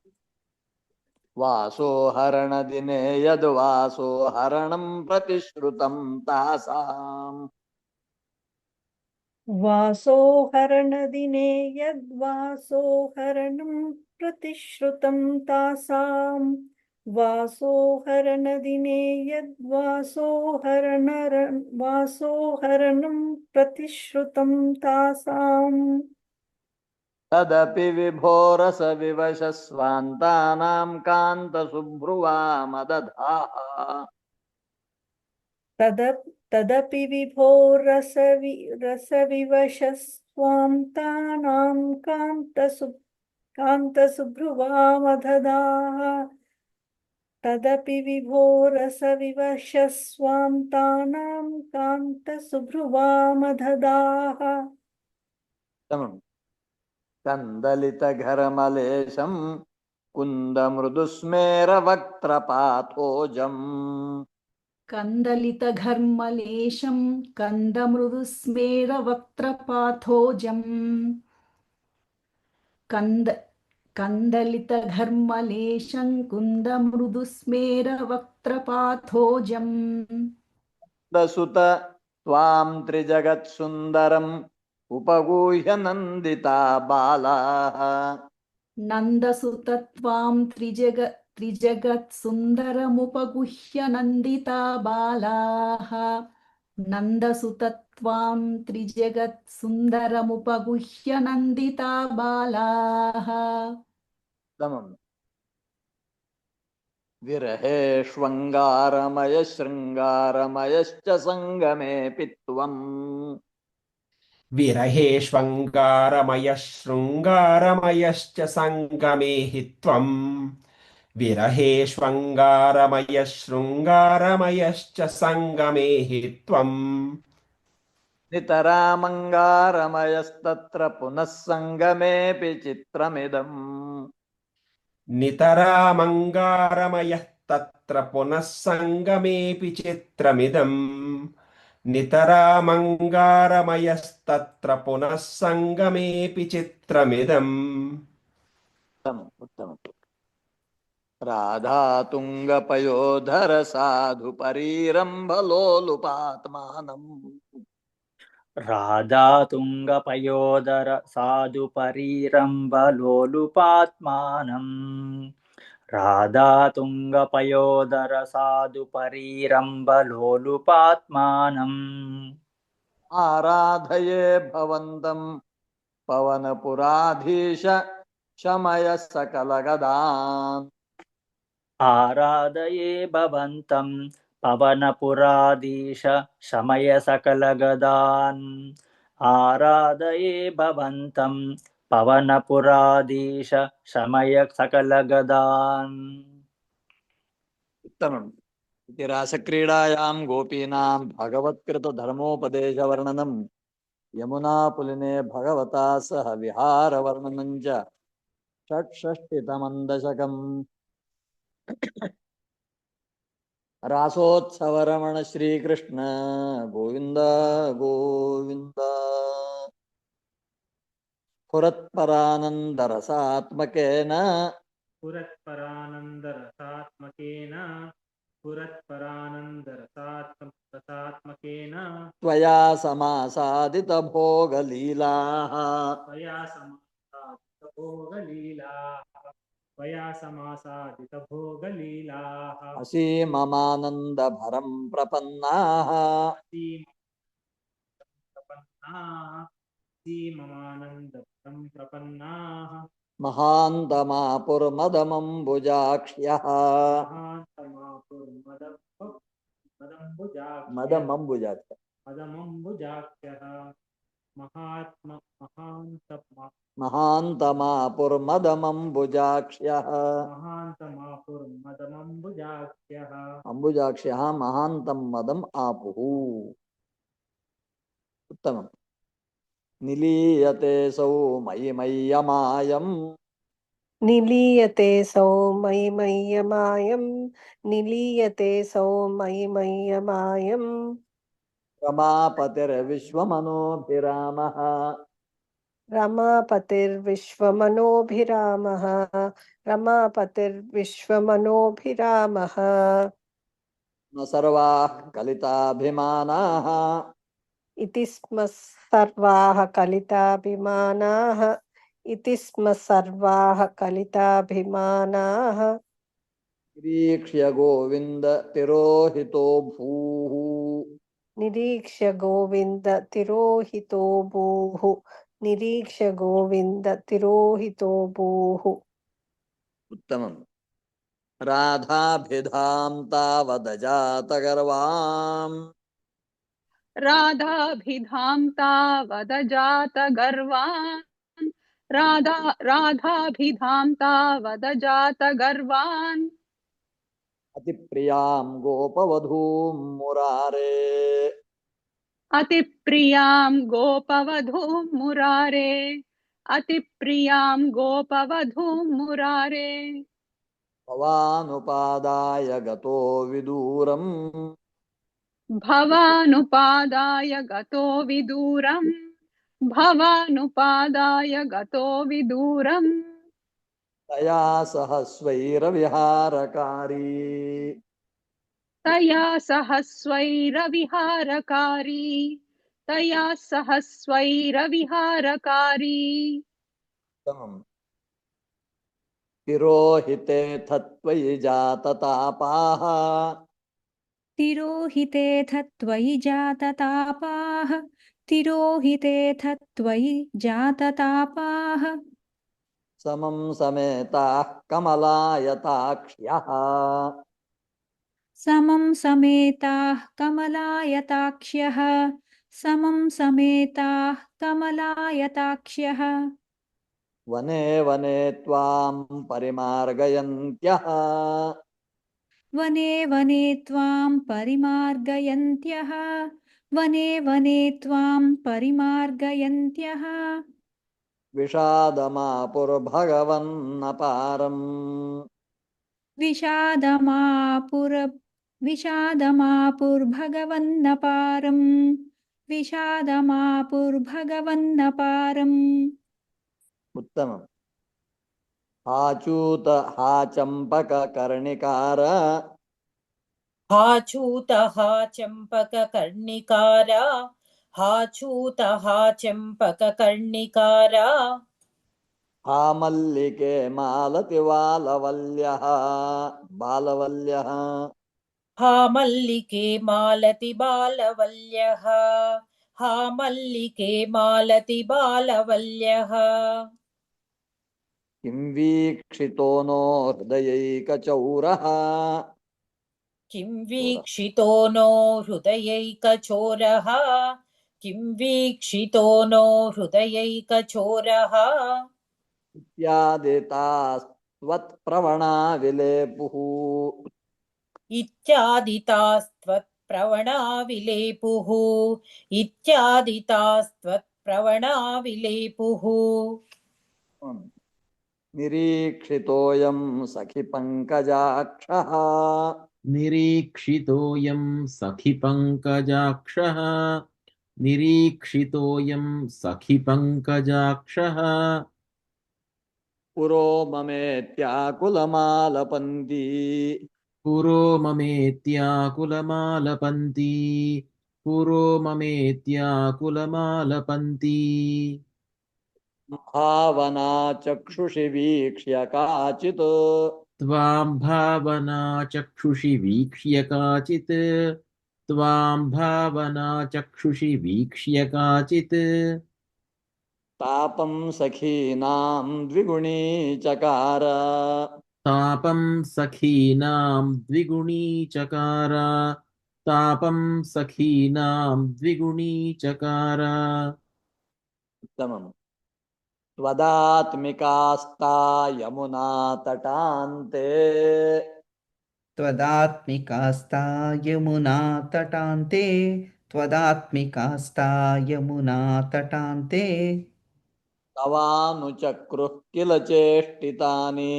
वासोहरणदिने यद्वासोहरणं प्रतिश्रुतं तासाम् वासोहरणदिने यद्वासोहरणं प्रतिश्रुतं तासाम् वासोहरणदिने वासोहरणं प्रतिश्रुतं तासाम् तदपि विभोरसविवशस्वान्तानां कान्तशुभ्रुवामदधाः तदपि विभोरसविवशस्त्वान्तानां कान्तसुभ्रुवामदधाः तदपि विभोरसविवशस्त्वान्तानां कान्तसुभ्रुवामदधाः कन्दलितघरमलेशं कुन्दमृदुस्मेरवक्त्रपाथोजम् कन्दलितघर्मलेशं कन्दमृदुस्मेरवक्त्रपाथोजम् कन्दलितघर्मलेशं कुन्दमृदुस्मेरवक्त्रपाथोजम् दसुत त्वां त्रिजगत्सुन्दरम् उपगूह्य नन्दिता बालाः नन्दसुतत्वां त्रिजगत्सुन्दरमुपगुह्य नन्दिता बालाः नन्दसुतत्वां त्रिजगत्सुन्दरमुपगुह्य नन्दिता बालाः विरहेष्वङ्गारमय शृङ्गारमयश्च सङ्गमेऽपि त्वम् विरहेष्वङ्गारमयः शृङ्गारमयश्च सङ्गमे हि त्वम् विरहेष्वङ्गारमयः शृङ्गारमयश्च सङ्गमे हि त्वम् नितरामङ्गारमयस्तत्र पुनः सङ्गमेऽपि चित्रमिदम् नितरामङ्गारमयः तत्र पुनः सङ्गमेऽपि चित्रमिदम् नितरामङ्गारमयस्तत्र पुनः सङ्गमेऽपि चित्रमिदम् राधातुङ्गपयोधर साधु परीरम्भलोलुपात्मानम् राधातुङ्गपयोदर साधुपरीरम्बलोलुपात्मानम् राधातुङ्गपयोदर साधुपरीरम्बलोलुपात्मानम् आराधये भवन्तं पवनपुराधीश शमय सकलगदान् आराधये भवन्तं पवनपुराधीश शमय सकलगदान् आराधये भवन्तं पवनपुराधीश शमय सकलगदान् उत्तमम् इति रासक्रीडायां गोपीनां भगवत्कृतधर्मोपदेशवर्णनं यमुनापुलिने भगवता सह विहारवर्णनं च षट्षष्टितमं दशकम्। रासोत्सवरमण श्रीकृष्ण गोविन्द गोविन्द। पुरत्परानन्दरसात्मकेन पुरत्परानन्दरसात्मकेन त्वया समासादितभोगलीलाः असीममानन्दभरं प्रपन्नाः महान्तमापुर्मदमम्बुजाक्ष्यः मदमम्बुजाक्ष्यः महान्तमापुर्मदमम्बुजाक्ष्यः अम्बुजाक्ष्यः महान्तं मदम् आपुः। उत्तमम्। निलीयते सौ मयि मय्यमायम् निलीयते सौ मयि मय्यमायं निलीयते सौ मयि मय्यमायं रमापतिर्विश्वमनोभिरामः रमापतिर्विश्वमनोभिरामः रमापतिर्विश्वमनोभिरामः न सर्वाः कलिताभिमानाः इति स्म सर्वाः कलिताभिमानाः इति स्म सर्वाः कलिताभिमानाः निरीक्ष्य गोविन्द तिरोहितो भूः निरीक्ष्य गोविन्द तिरोहितो भूः निरीक्ष्य गोविन्द तिरोहितो भूः। उत्तमम्। राधाभिधां तावदजातगर्वाम् राधाभिधां तावदजातगर्वान् राधाभिधां तावदजातगर्वान् अतिप्रियां गोपवधूं मुरारे अतिप्रियां गोपवधूं मुरारे अतिप्रियां गोपवधूं मुरारे भवानुपादाय गतो विदूरम् भवानुपादाय गतो विदूरम् भवानुपादाय गतो विदूरम् तया सह स्वैरविहारकारी तया सह स्वैरविहारकारी तया सह स्वैरविहारकारी। तिरोहिते त्वयि जाततापाः तिरोहितेऽथ त्वयि जाततापाः तिरोहितेऽथ त्वयि जाततापाः समं समेताः कमलायताक्ष्यः समं समेताः कमलायताक्ष्यः समं समेताः कमलायताक्ष्यः वने वने त्वां परिमार्गयन्त्यः वने वने त्वां परिमार्गयन्त्यः वने वने त्वां परिमार्गयन्त्यः विषादमापुर्भगवन्नपारम् विषादमापुर्भगवन्नपारम् विषादमापुर्भगवन्नपारम्। उत्तमम्। हाचूत हाचम्पककर्णिकार हाचूत हाचम्पककर्णिकार हाचूत हाचम्पककर्णिकार हामल्लिके मालति बालवल्यः बालवल्यः हामल्लिके मालति बालवल्यः हामल्लिके मालति बालवल्यः किं वीक्षितो नो हृदयैकचौरः किं वीक्षितो नो हृदयैकचोरः किं वीक्षितो नो हृदयैकचोरः इत्यादितास्त्वत्प्रवणा विलेपुः इत्यादितास्त्वत्प्रवणाविलेपुः इत्यादितास्त्वत्प्रवणाविलेपुः निरीक्षितोऽयं सखि पङ्कजाक्षः निरीक्षितोऽयं सखिपङ्कजाक्षः निरीक्षितोऽयं सखिपङ्कजाक्षः पुरो ममेत्याकुलमालपन्ती पुरो ममेत्याकुलमालपन्ती पुरो ममेत्याकुलमालपन्ती भावना चक्षुषि वीक्ष्य काचित् त्वां भावना चक्षुषि वीक्ष्य काचित् त्वां भावना चक्षुषि वीक्ष्य काचित् तापं सखीनां द्विगुणी चकार तापं सखीनां द्विगुणी चकार तापं सखीनां द्विगुणी चकार उत्तमम् त्वदात्मिकास्ता यमुना तटान्ते त्वदात्मिकास्ता यमुना तटान्ते त्वदात्मिकास्ता यमुना तटान्ते तवानुचक्रुः किल चेष्टितानि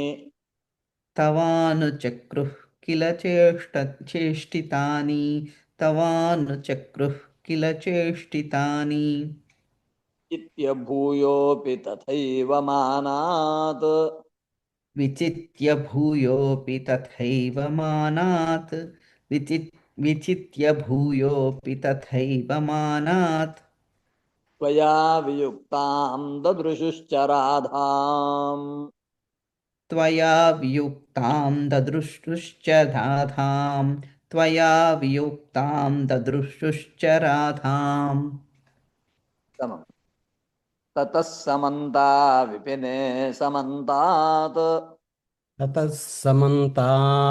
तवानुचक्रुः किल चेष्टितानि तवानुचक्रुः किल चेष्टितानि इत्यभूयोऽपि तथैव मानात् विचित्य भूयोऽपि तथैव मानात् विचित्य भूयोऽपि तथैव मानात् त्वया वियुक्तां ददृशुश्च राधाम् त्वया वियुक्तां ददृष्टुश्च राधाम् त्वया वियुक्तां ददृष्टुश्च राधाम् समम् ततः समन्ता विपिने समन्तात् ततः समन्ता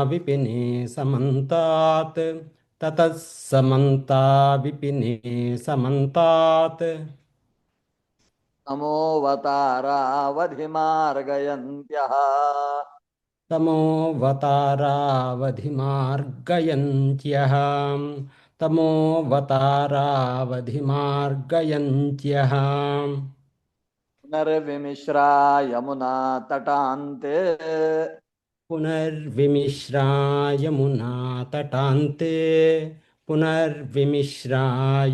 विपिने समन्तात् ततः समन्ता विपिने समन्तात् तमोऽवतारावधिमार्गयन्त्यः तमोऽवतारावधिमार्गयन्त्यः तमोऽवतारावधिमार्गयन्त्यः पुनर्विमिश्रा यमुना तटान्ते पुनर्विमिश्रा यमुना तटान्ते पुनर्विमिश्रा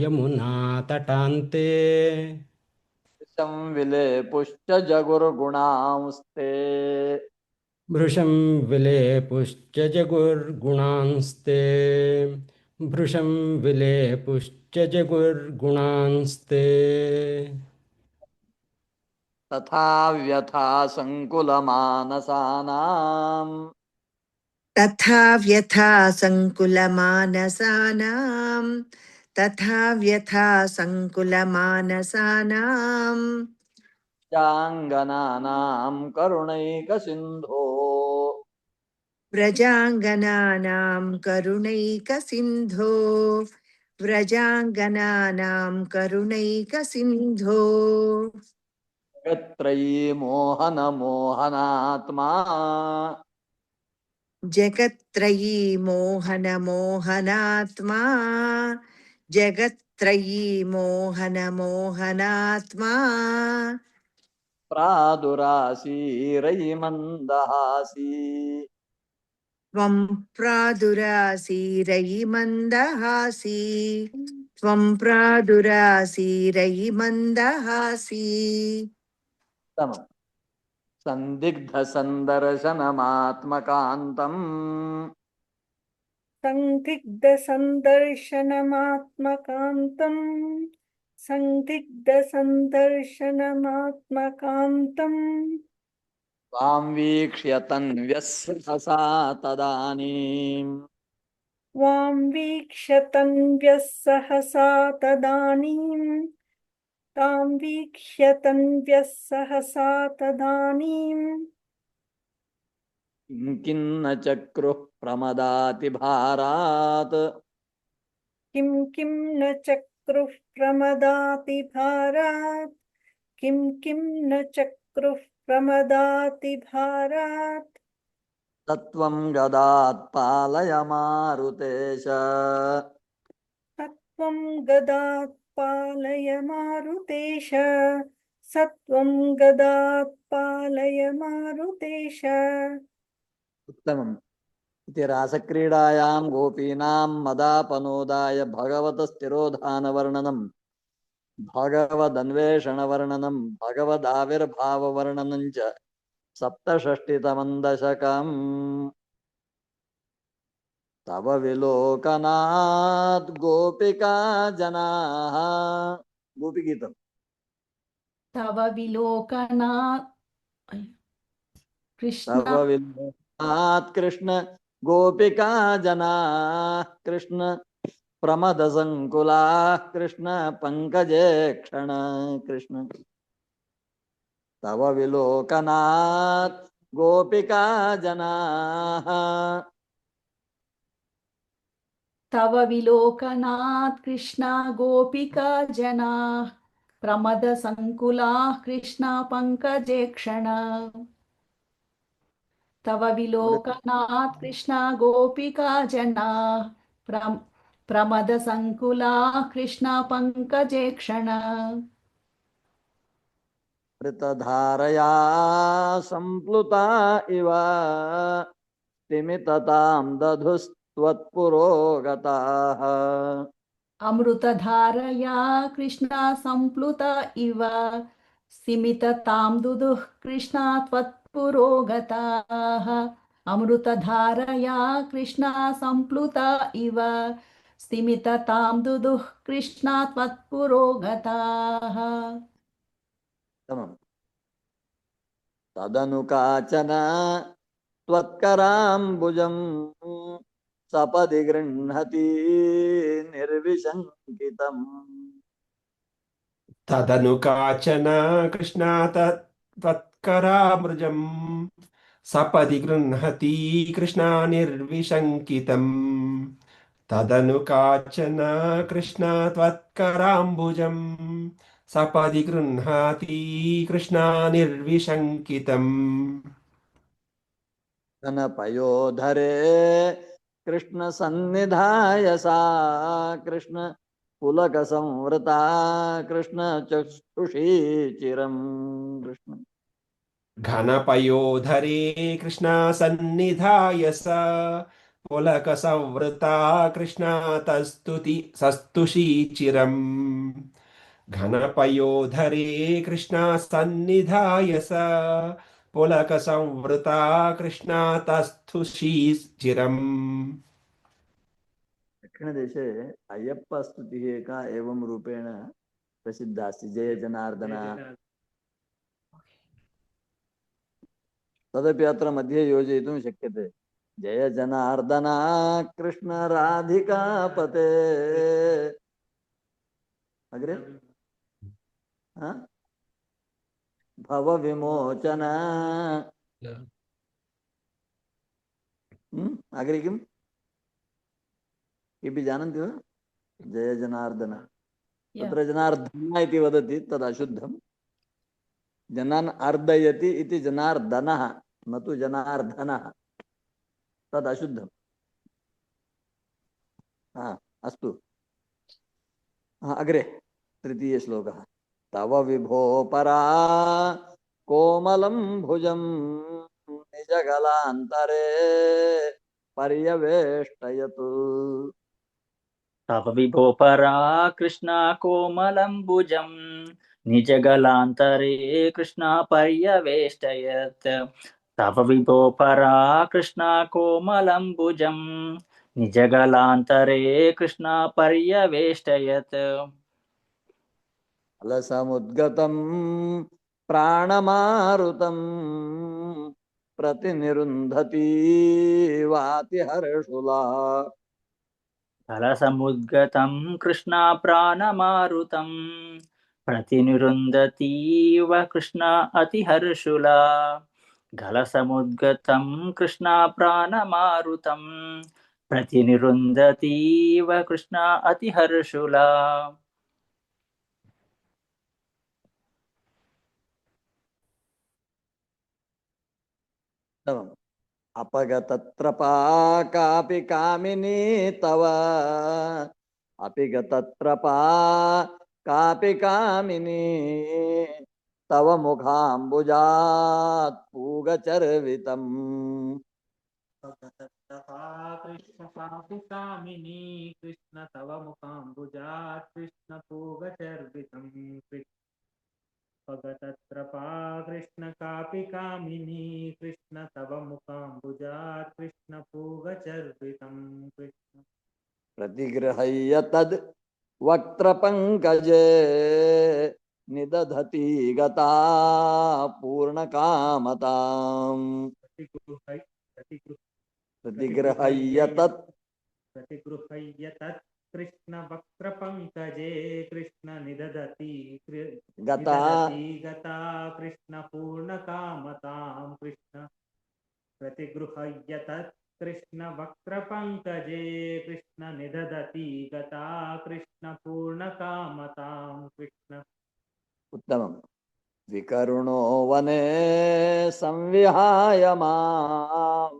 यमुना तटान्ते विषं विलेपुश्च जगुर्गुणांस्ते भृशं विलेपुश्च जगुर्गुणांस्ते भृशं विलेपुश्च जगुर्गुणांस्ते तथा व्यथा सङ्कुलमानसानाम् तथा व्यथा सङ्कुलमानसानां तथा व्यथा सङ्कुलमानसानां जाङ्गनानां करुणैकसिन्धो व्रजाङ्गनानां करुणैकसिन्धो व्रजाङ्गनानां करुणैकसिन्धो जगत्त्रयी मोहनमोहनात्मा जगत्त्रयी मोहनमोहनात्मा जगत्त्रयी मोहनमोहनात्मा प्रादुरासीरयि मन्दहासी त्वं प्रादुरासीरयि मन्दहासी त्वं प्रादुरासीरयि मन्दहासी उत्तमम् सन्दिग्धसन्दर्शनमात्मकान्तम् संदिग्धसन्दर्शनमात्मकान्तम् संदिग्धसन्दर्शनमात्मकान्तम् त्वां वीक्ष्य तन्व्यस्सहसा तदानीम् वां वीक्ष्य तन्व्यः सहसा तदानीम् तां वीक्ष्य तन्व्यः सहसा तदानीम् किं किन्न चक्रुः प्रमदातिभारात् किं किं न चक्रुः प्रमदाति भारात् किं किं न चक्रुः प्रमदाति भारात् तत्त्वं गदात् पालय मारुतेश सत्त्वं गदात् पालय मारुतेश सत्त्वं गदात् पालय मारुतेश उत्तमम् इति रासक्रीडायां गोपीनां मदापनोदाय भगवतस्तिरोधानवर्णनं भगवदन्वेषणवर्णनं भगवदाविर्भाववर्णनं च सप्तषष्टितमं दशकम् तव विलोकनात् गोपिका जनाः गोपीगीतम् तव विलोकनात् कृष्ण तव विलोकनात् कृष्ण गोपिका जनाः कृष्ण प्रमदसङ्कुलाः कृष्ण पङ्कजे क्षण कृष्ण तव विलोकनात् गोपिका जनाः तव विलोकनात् कृष्णा गोपिका जनाः प्रमदसङ्कुलाः कृष्णा पङ्कजे क्षण तव विलोकनात् कृष्णा गोपिका जनाः प्रमदसङ्कुलाः कृष्णा पङ्कजे क्षण मृतधारया सम्प्लुता इव स्तिमिततां दधुस्त्वत्पुरोगताः अमृतधारया कृष्णा सम्प्लुता इव सिमिततां दुदुः कृष्णा त्वत्पुरोगताः अमृतधारया कृष्णा सम्प्लुता इव स्तिमिततां दुदुः कृष्णा त्वत्पुरोगताः तदनु काचन त्वत्कराम्बुजं सपदि गृह्णति निर्विशङ्कितम् तदनु काचन कृष्णा त्वत्करामृजम् सपदि गृह्णति कृष्णा निर्विशङ्कितम् तदनु काचन कृष्णा त्वत्कराम्बुजम् सपदि गृह्णाति कृष्णा निर्विशङ्कितम् घनपयोधरे कृष्ण सन्निधाय सा कृष्ण पुलकसंवृता कृष्ण चक्षुषी चिरं कृष्ण घनपयोधरे कृष्णा सन्निधाय सा पुलकसंवृता कृष्णा सस्तुषी चिरम् घनपयोधरे कृष्णा सन्निधाय सा पुलकसंवृता कृष्णा तस्थुषी चिरम् दक्षिणदेशे अय्यप्पस्तुतिः एका एवं रूपेण प्रसिद्धा अस्ति जय जनार्दन तदपि अत्र मध्ये योजयितुं शक्यते जय जनार्दन कृष्ण राधिकापते अग्रे भव विमोचन अग्रे किम् केऽपि जानन्ति वा जय जनार्दन तत्र जनार्दन इति वदति तद् अशुद्धं जनान् अर्दयति इति जनार्दनः न तु जनार्दनः तद् अशुद्धम् अस्तु अग्रे तृतीयश्लोकः तव विभो परा कोमलं भुजं निजगलान्तरे पर्यवेष्टयतु तव विभो परा कृष्णा कोमलम्बुजं निजगलान्तरे कृष्णा पर्यवेष्टयत् तव विभो परा कृष्णा कोमलम्बुजं निजगलान्तरे कृष्णा पर्यवेष्टयत् अलसमुद्गतं प्राणमारुतं प्रतिनिरुन्धति वातिहर्षुला फलसमुद्गतं कृष्णा प्राणमारुतं प्रतिनिरुन्धतीव कृष्णा अतिहर्षुला घलसमुद्गतं कृष्णा प्राणमारुतं प्रतिनिरुन्धतीव कृष्णा अतिहर्षुला अपगतत्रपा कापि कामिनी तव अपिगतत्रपा कापि कामिनी तव मुखाम्बुजात् पूगचर्वितम् भगतस्तपा कृष्ण कापि कामिनी कृष्ण तव मुखाम्बुजात् कृष्ण पूगचर्वितम् भगतत्रपा कृष्ण कापि कामिनी कृष्ण तव मुखाम्बुजात् कृष्ण पूगचर्वितम् कृष्ण प्रतिगृह्य तद् वक्त्रपङ्कजे निदधति गता पूर्णकामताम् प्रतिगृह्य तत् प्रतिगृह्य तत् कृष्ण वक्त्रपङ्कजे कृष्ण निदधति गता गता कृष्ण पूर्णकामतां कृष्ण प्रतिगृह्य तत् कृष्ण वक्त्रपङ्कजे कृष्ण निदधति गता कृष्ण पूर्णकामतां कृष्ण उत्तमम् विकरुणो वने संविहाय माम्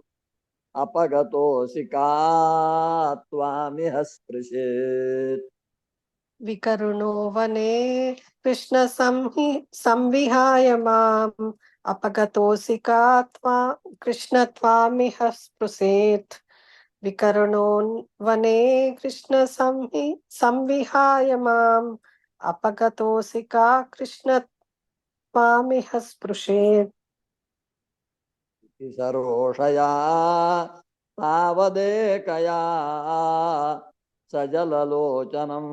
अपगतोऽसि का त्वामिह स्पृशेत् विकरुणो वने कृष्ण संविहाय माम् अपगतोऽसि का त्वा कृष्ण त्वामिह स्पृशेत् विकरुणो वने कृष्ण संविहाय माम् अपगतोऽसि का कृष्ण त्वामिह स्पृशेत् सरोषया तावदेकया सजललोचनं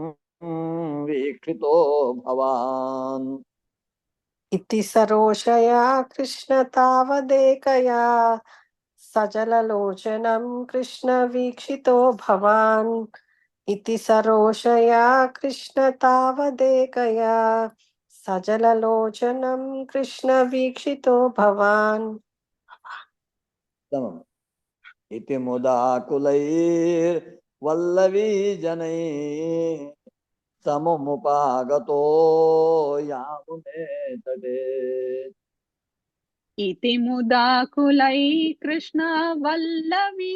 वीक्षितो भवान् इति सरोषया कृष्ण तावदेकया सजललोचनं कृष्ण वीक्षितो भवान् इति सरोषया कृष्ण तावदेकया सजललोचनं कृष्ण वीक्षितो भवान् उत्तमम् इति मुदाकुलैर्वल्लवी जनैः समुमुपागतो यामुने तटे इति मुदाकुलै कृष्ण वल्लवी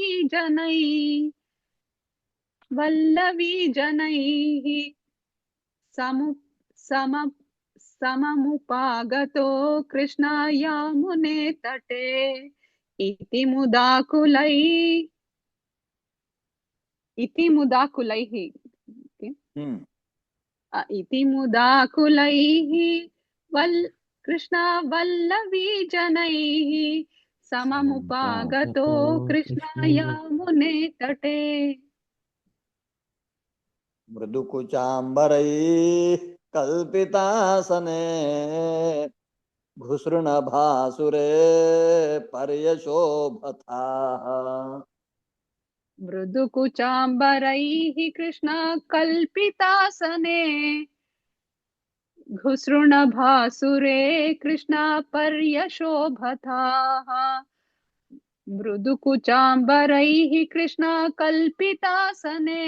जनैः समुप सम सममुपागतो कृष्ण यामुने तटे इति मुदाकुलैः इति मुदाकुलैः कृष्ण वल्लवी जनैः सममुपागतो कृष्ण यामुने तटे मृदुकुचाम्बरैः कल्पितासने घुसृणभासुरे पर्यशोभथाः मृदुकुचाम्बरैः कृष्ण कल्पितासने घुसृणभासुरे कृष्ण पर्यशोभथाः मृदुकुचाम्बरैः कृष्ण कल्पितासने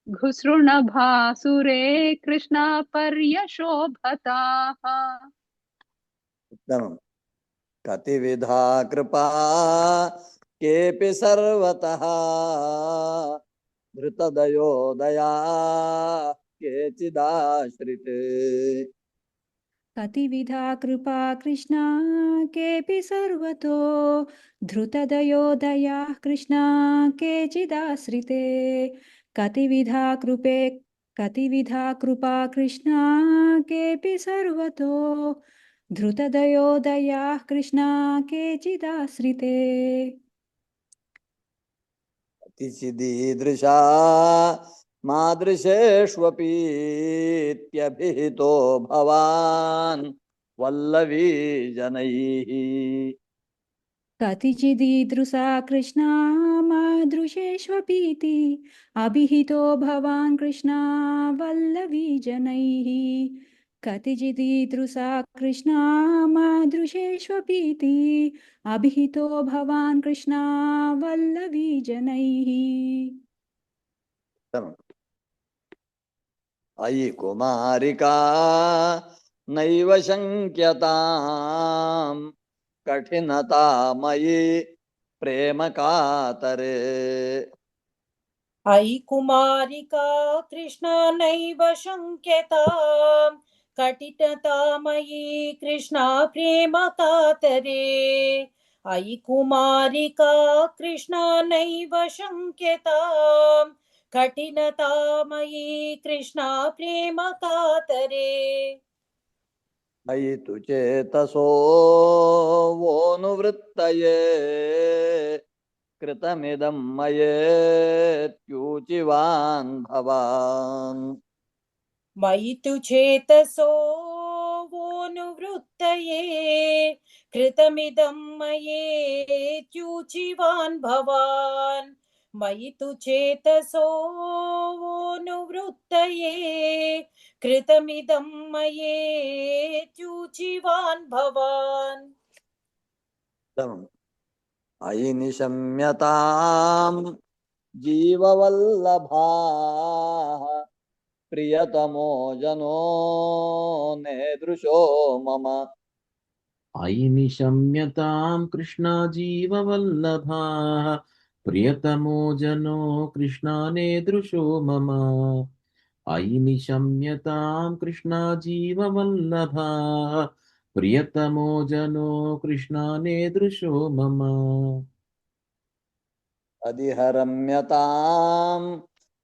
घुसृणभासुरे कृष्ण पर्यशोभताः उत्तमम् कतिविधा कृपा केऽपि सर्वतः धृतदयोदया केचिदाश्रिते कतिविधा कृपा कृष्णा केऽपि सर्वतो धृतदयोदयाः कृष्णा केचिदाश्रिते कतिविधा कृपा कृष्णा केऽपि सर्वतो धृतदयोदयाः कृष्णा केचिदाश्रिते अतिचिदीदृशा मादृशेष्वपीत्यभिहितो भवान् वल्लवी जनैः कतिचिदीदृशा कृष्णा मादृशेष्वपीति अभिहितो भवान् कृष्णा वल्लवी जनैः कतिचिदीदृशा कृष्णा मादृशेष्वपीति अभिहितो भवान् कृष्णा वल्लवी जनैः अयि कुमारिका नैव शङ्क्यताम् कठिनता मयि प्रेम कातरे। अयि कुमारिका कृष्णा नैव शङ्क्यताम् कठिनतामयी कृष्णा प्रेम कातरे। अयि कुमारिका कृष्णा नैव शङ्क्यताम् कठिनतामयी कृष्णा प्रेम कातरे। मयि तु चेतसो वोऽनुवृत्तये कृतमिदं मयेत्यूचिवान् भवान्। मयि तु चेतसो वोऽनुवृत्तये कृतमिदं मयेत्यूचिवान् भवान्। मयि तु चेतसो वोऽनुवृत्तये कृतमिदं मयेत्यूचिवान् भवान्। अयि निशम्यतां जीववल्लभाः प्रियतमो जनो नेदृशो मम। अयि निशम्यतां कृष्णा जीववल्लभाः प्रियतमो जनो कृष्णानेदृशो मम। अयि निशम्यतां कृष्णा जीववल्लभाः प्रियतमो जनो कृष्णानेदृशो मम। अधिहरम्यतां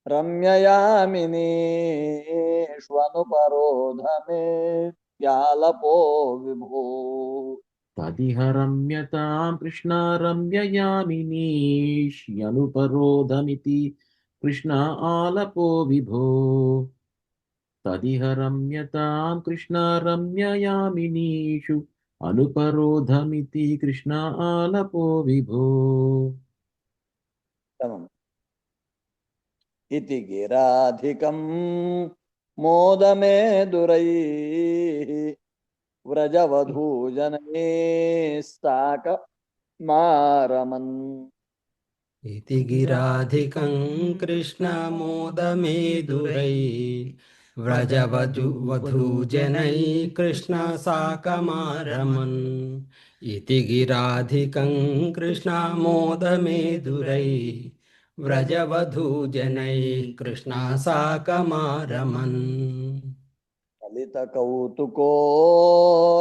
रम्ययामिनीष्वनुपरोधमे व्यालपो विभो। तदिहरम्यतां कृष्णा रम्ययामिनीष्यनुपरोधमिति कृष्णा आलपो विभो। तदिहरम्यतां कृष्णा रम्ययामिनीषु अनुपरोधमिति कृष्णा आलपो विभो। इति गिराधिकं मोदमेदुरैः व्रजवधूजनैः साकमारमन्। इति गिराधिकं कृष्णमोदमेदुरै व्रजवधूजनैः कृष्णसाकमारमन्। इति गिराधिकं कृष्णमोदमेदुरै व्रजवधूजनैः कृष्णसाकमारमन्। ललितकौतुको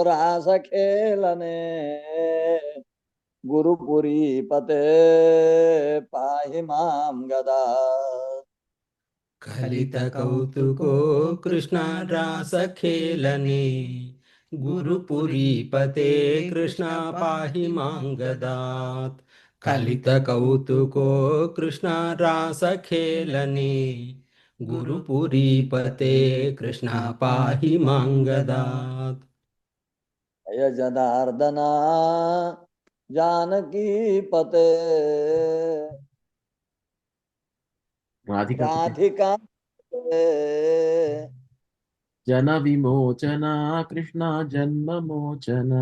रासखेलने गुरुपुरीपते पाहि मां गदा। कलितकौतुको कृष्णरासखेलने गुरुपुरीपते कृष्ण पाहि मां गदात्। कलितकौतुको कृष्णरासखेलने गुरुपुरीपते कृष्ण पाहि मां गदात्। जय जनार्दना जानकीपते राधिका जन विमोचना कृष्णा जन्ममोचना।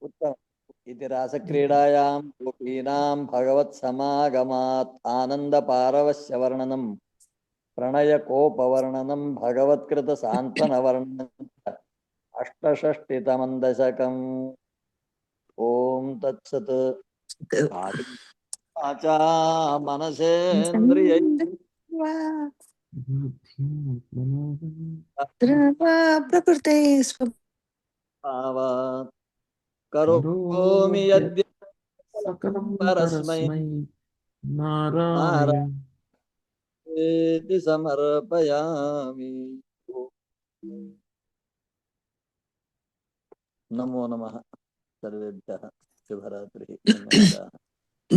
उत्तम। इति रासक्रीडायां गोपीनां भगवत्समागमात् आनन्दपारवस्यवर्णनं प्रणयकोपवर्णनं भगवत्कृतसान्त्वनवर्णनं अष्टषष्टितमं दशकम्। ॐ तत्सत्। आचा मनसेन्द्रियै प्रकृते भावात् करोमि करोम्यद् यद्य सकलं परस्मै परस्मै नारायण नारायणेति समर्पयामि। नमो नमः सर्वेभ्यः। शुभरात्रिः। धन्यवादाः।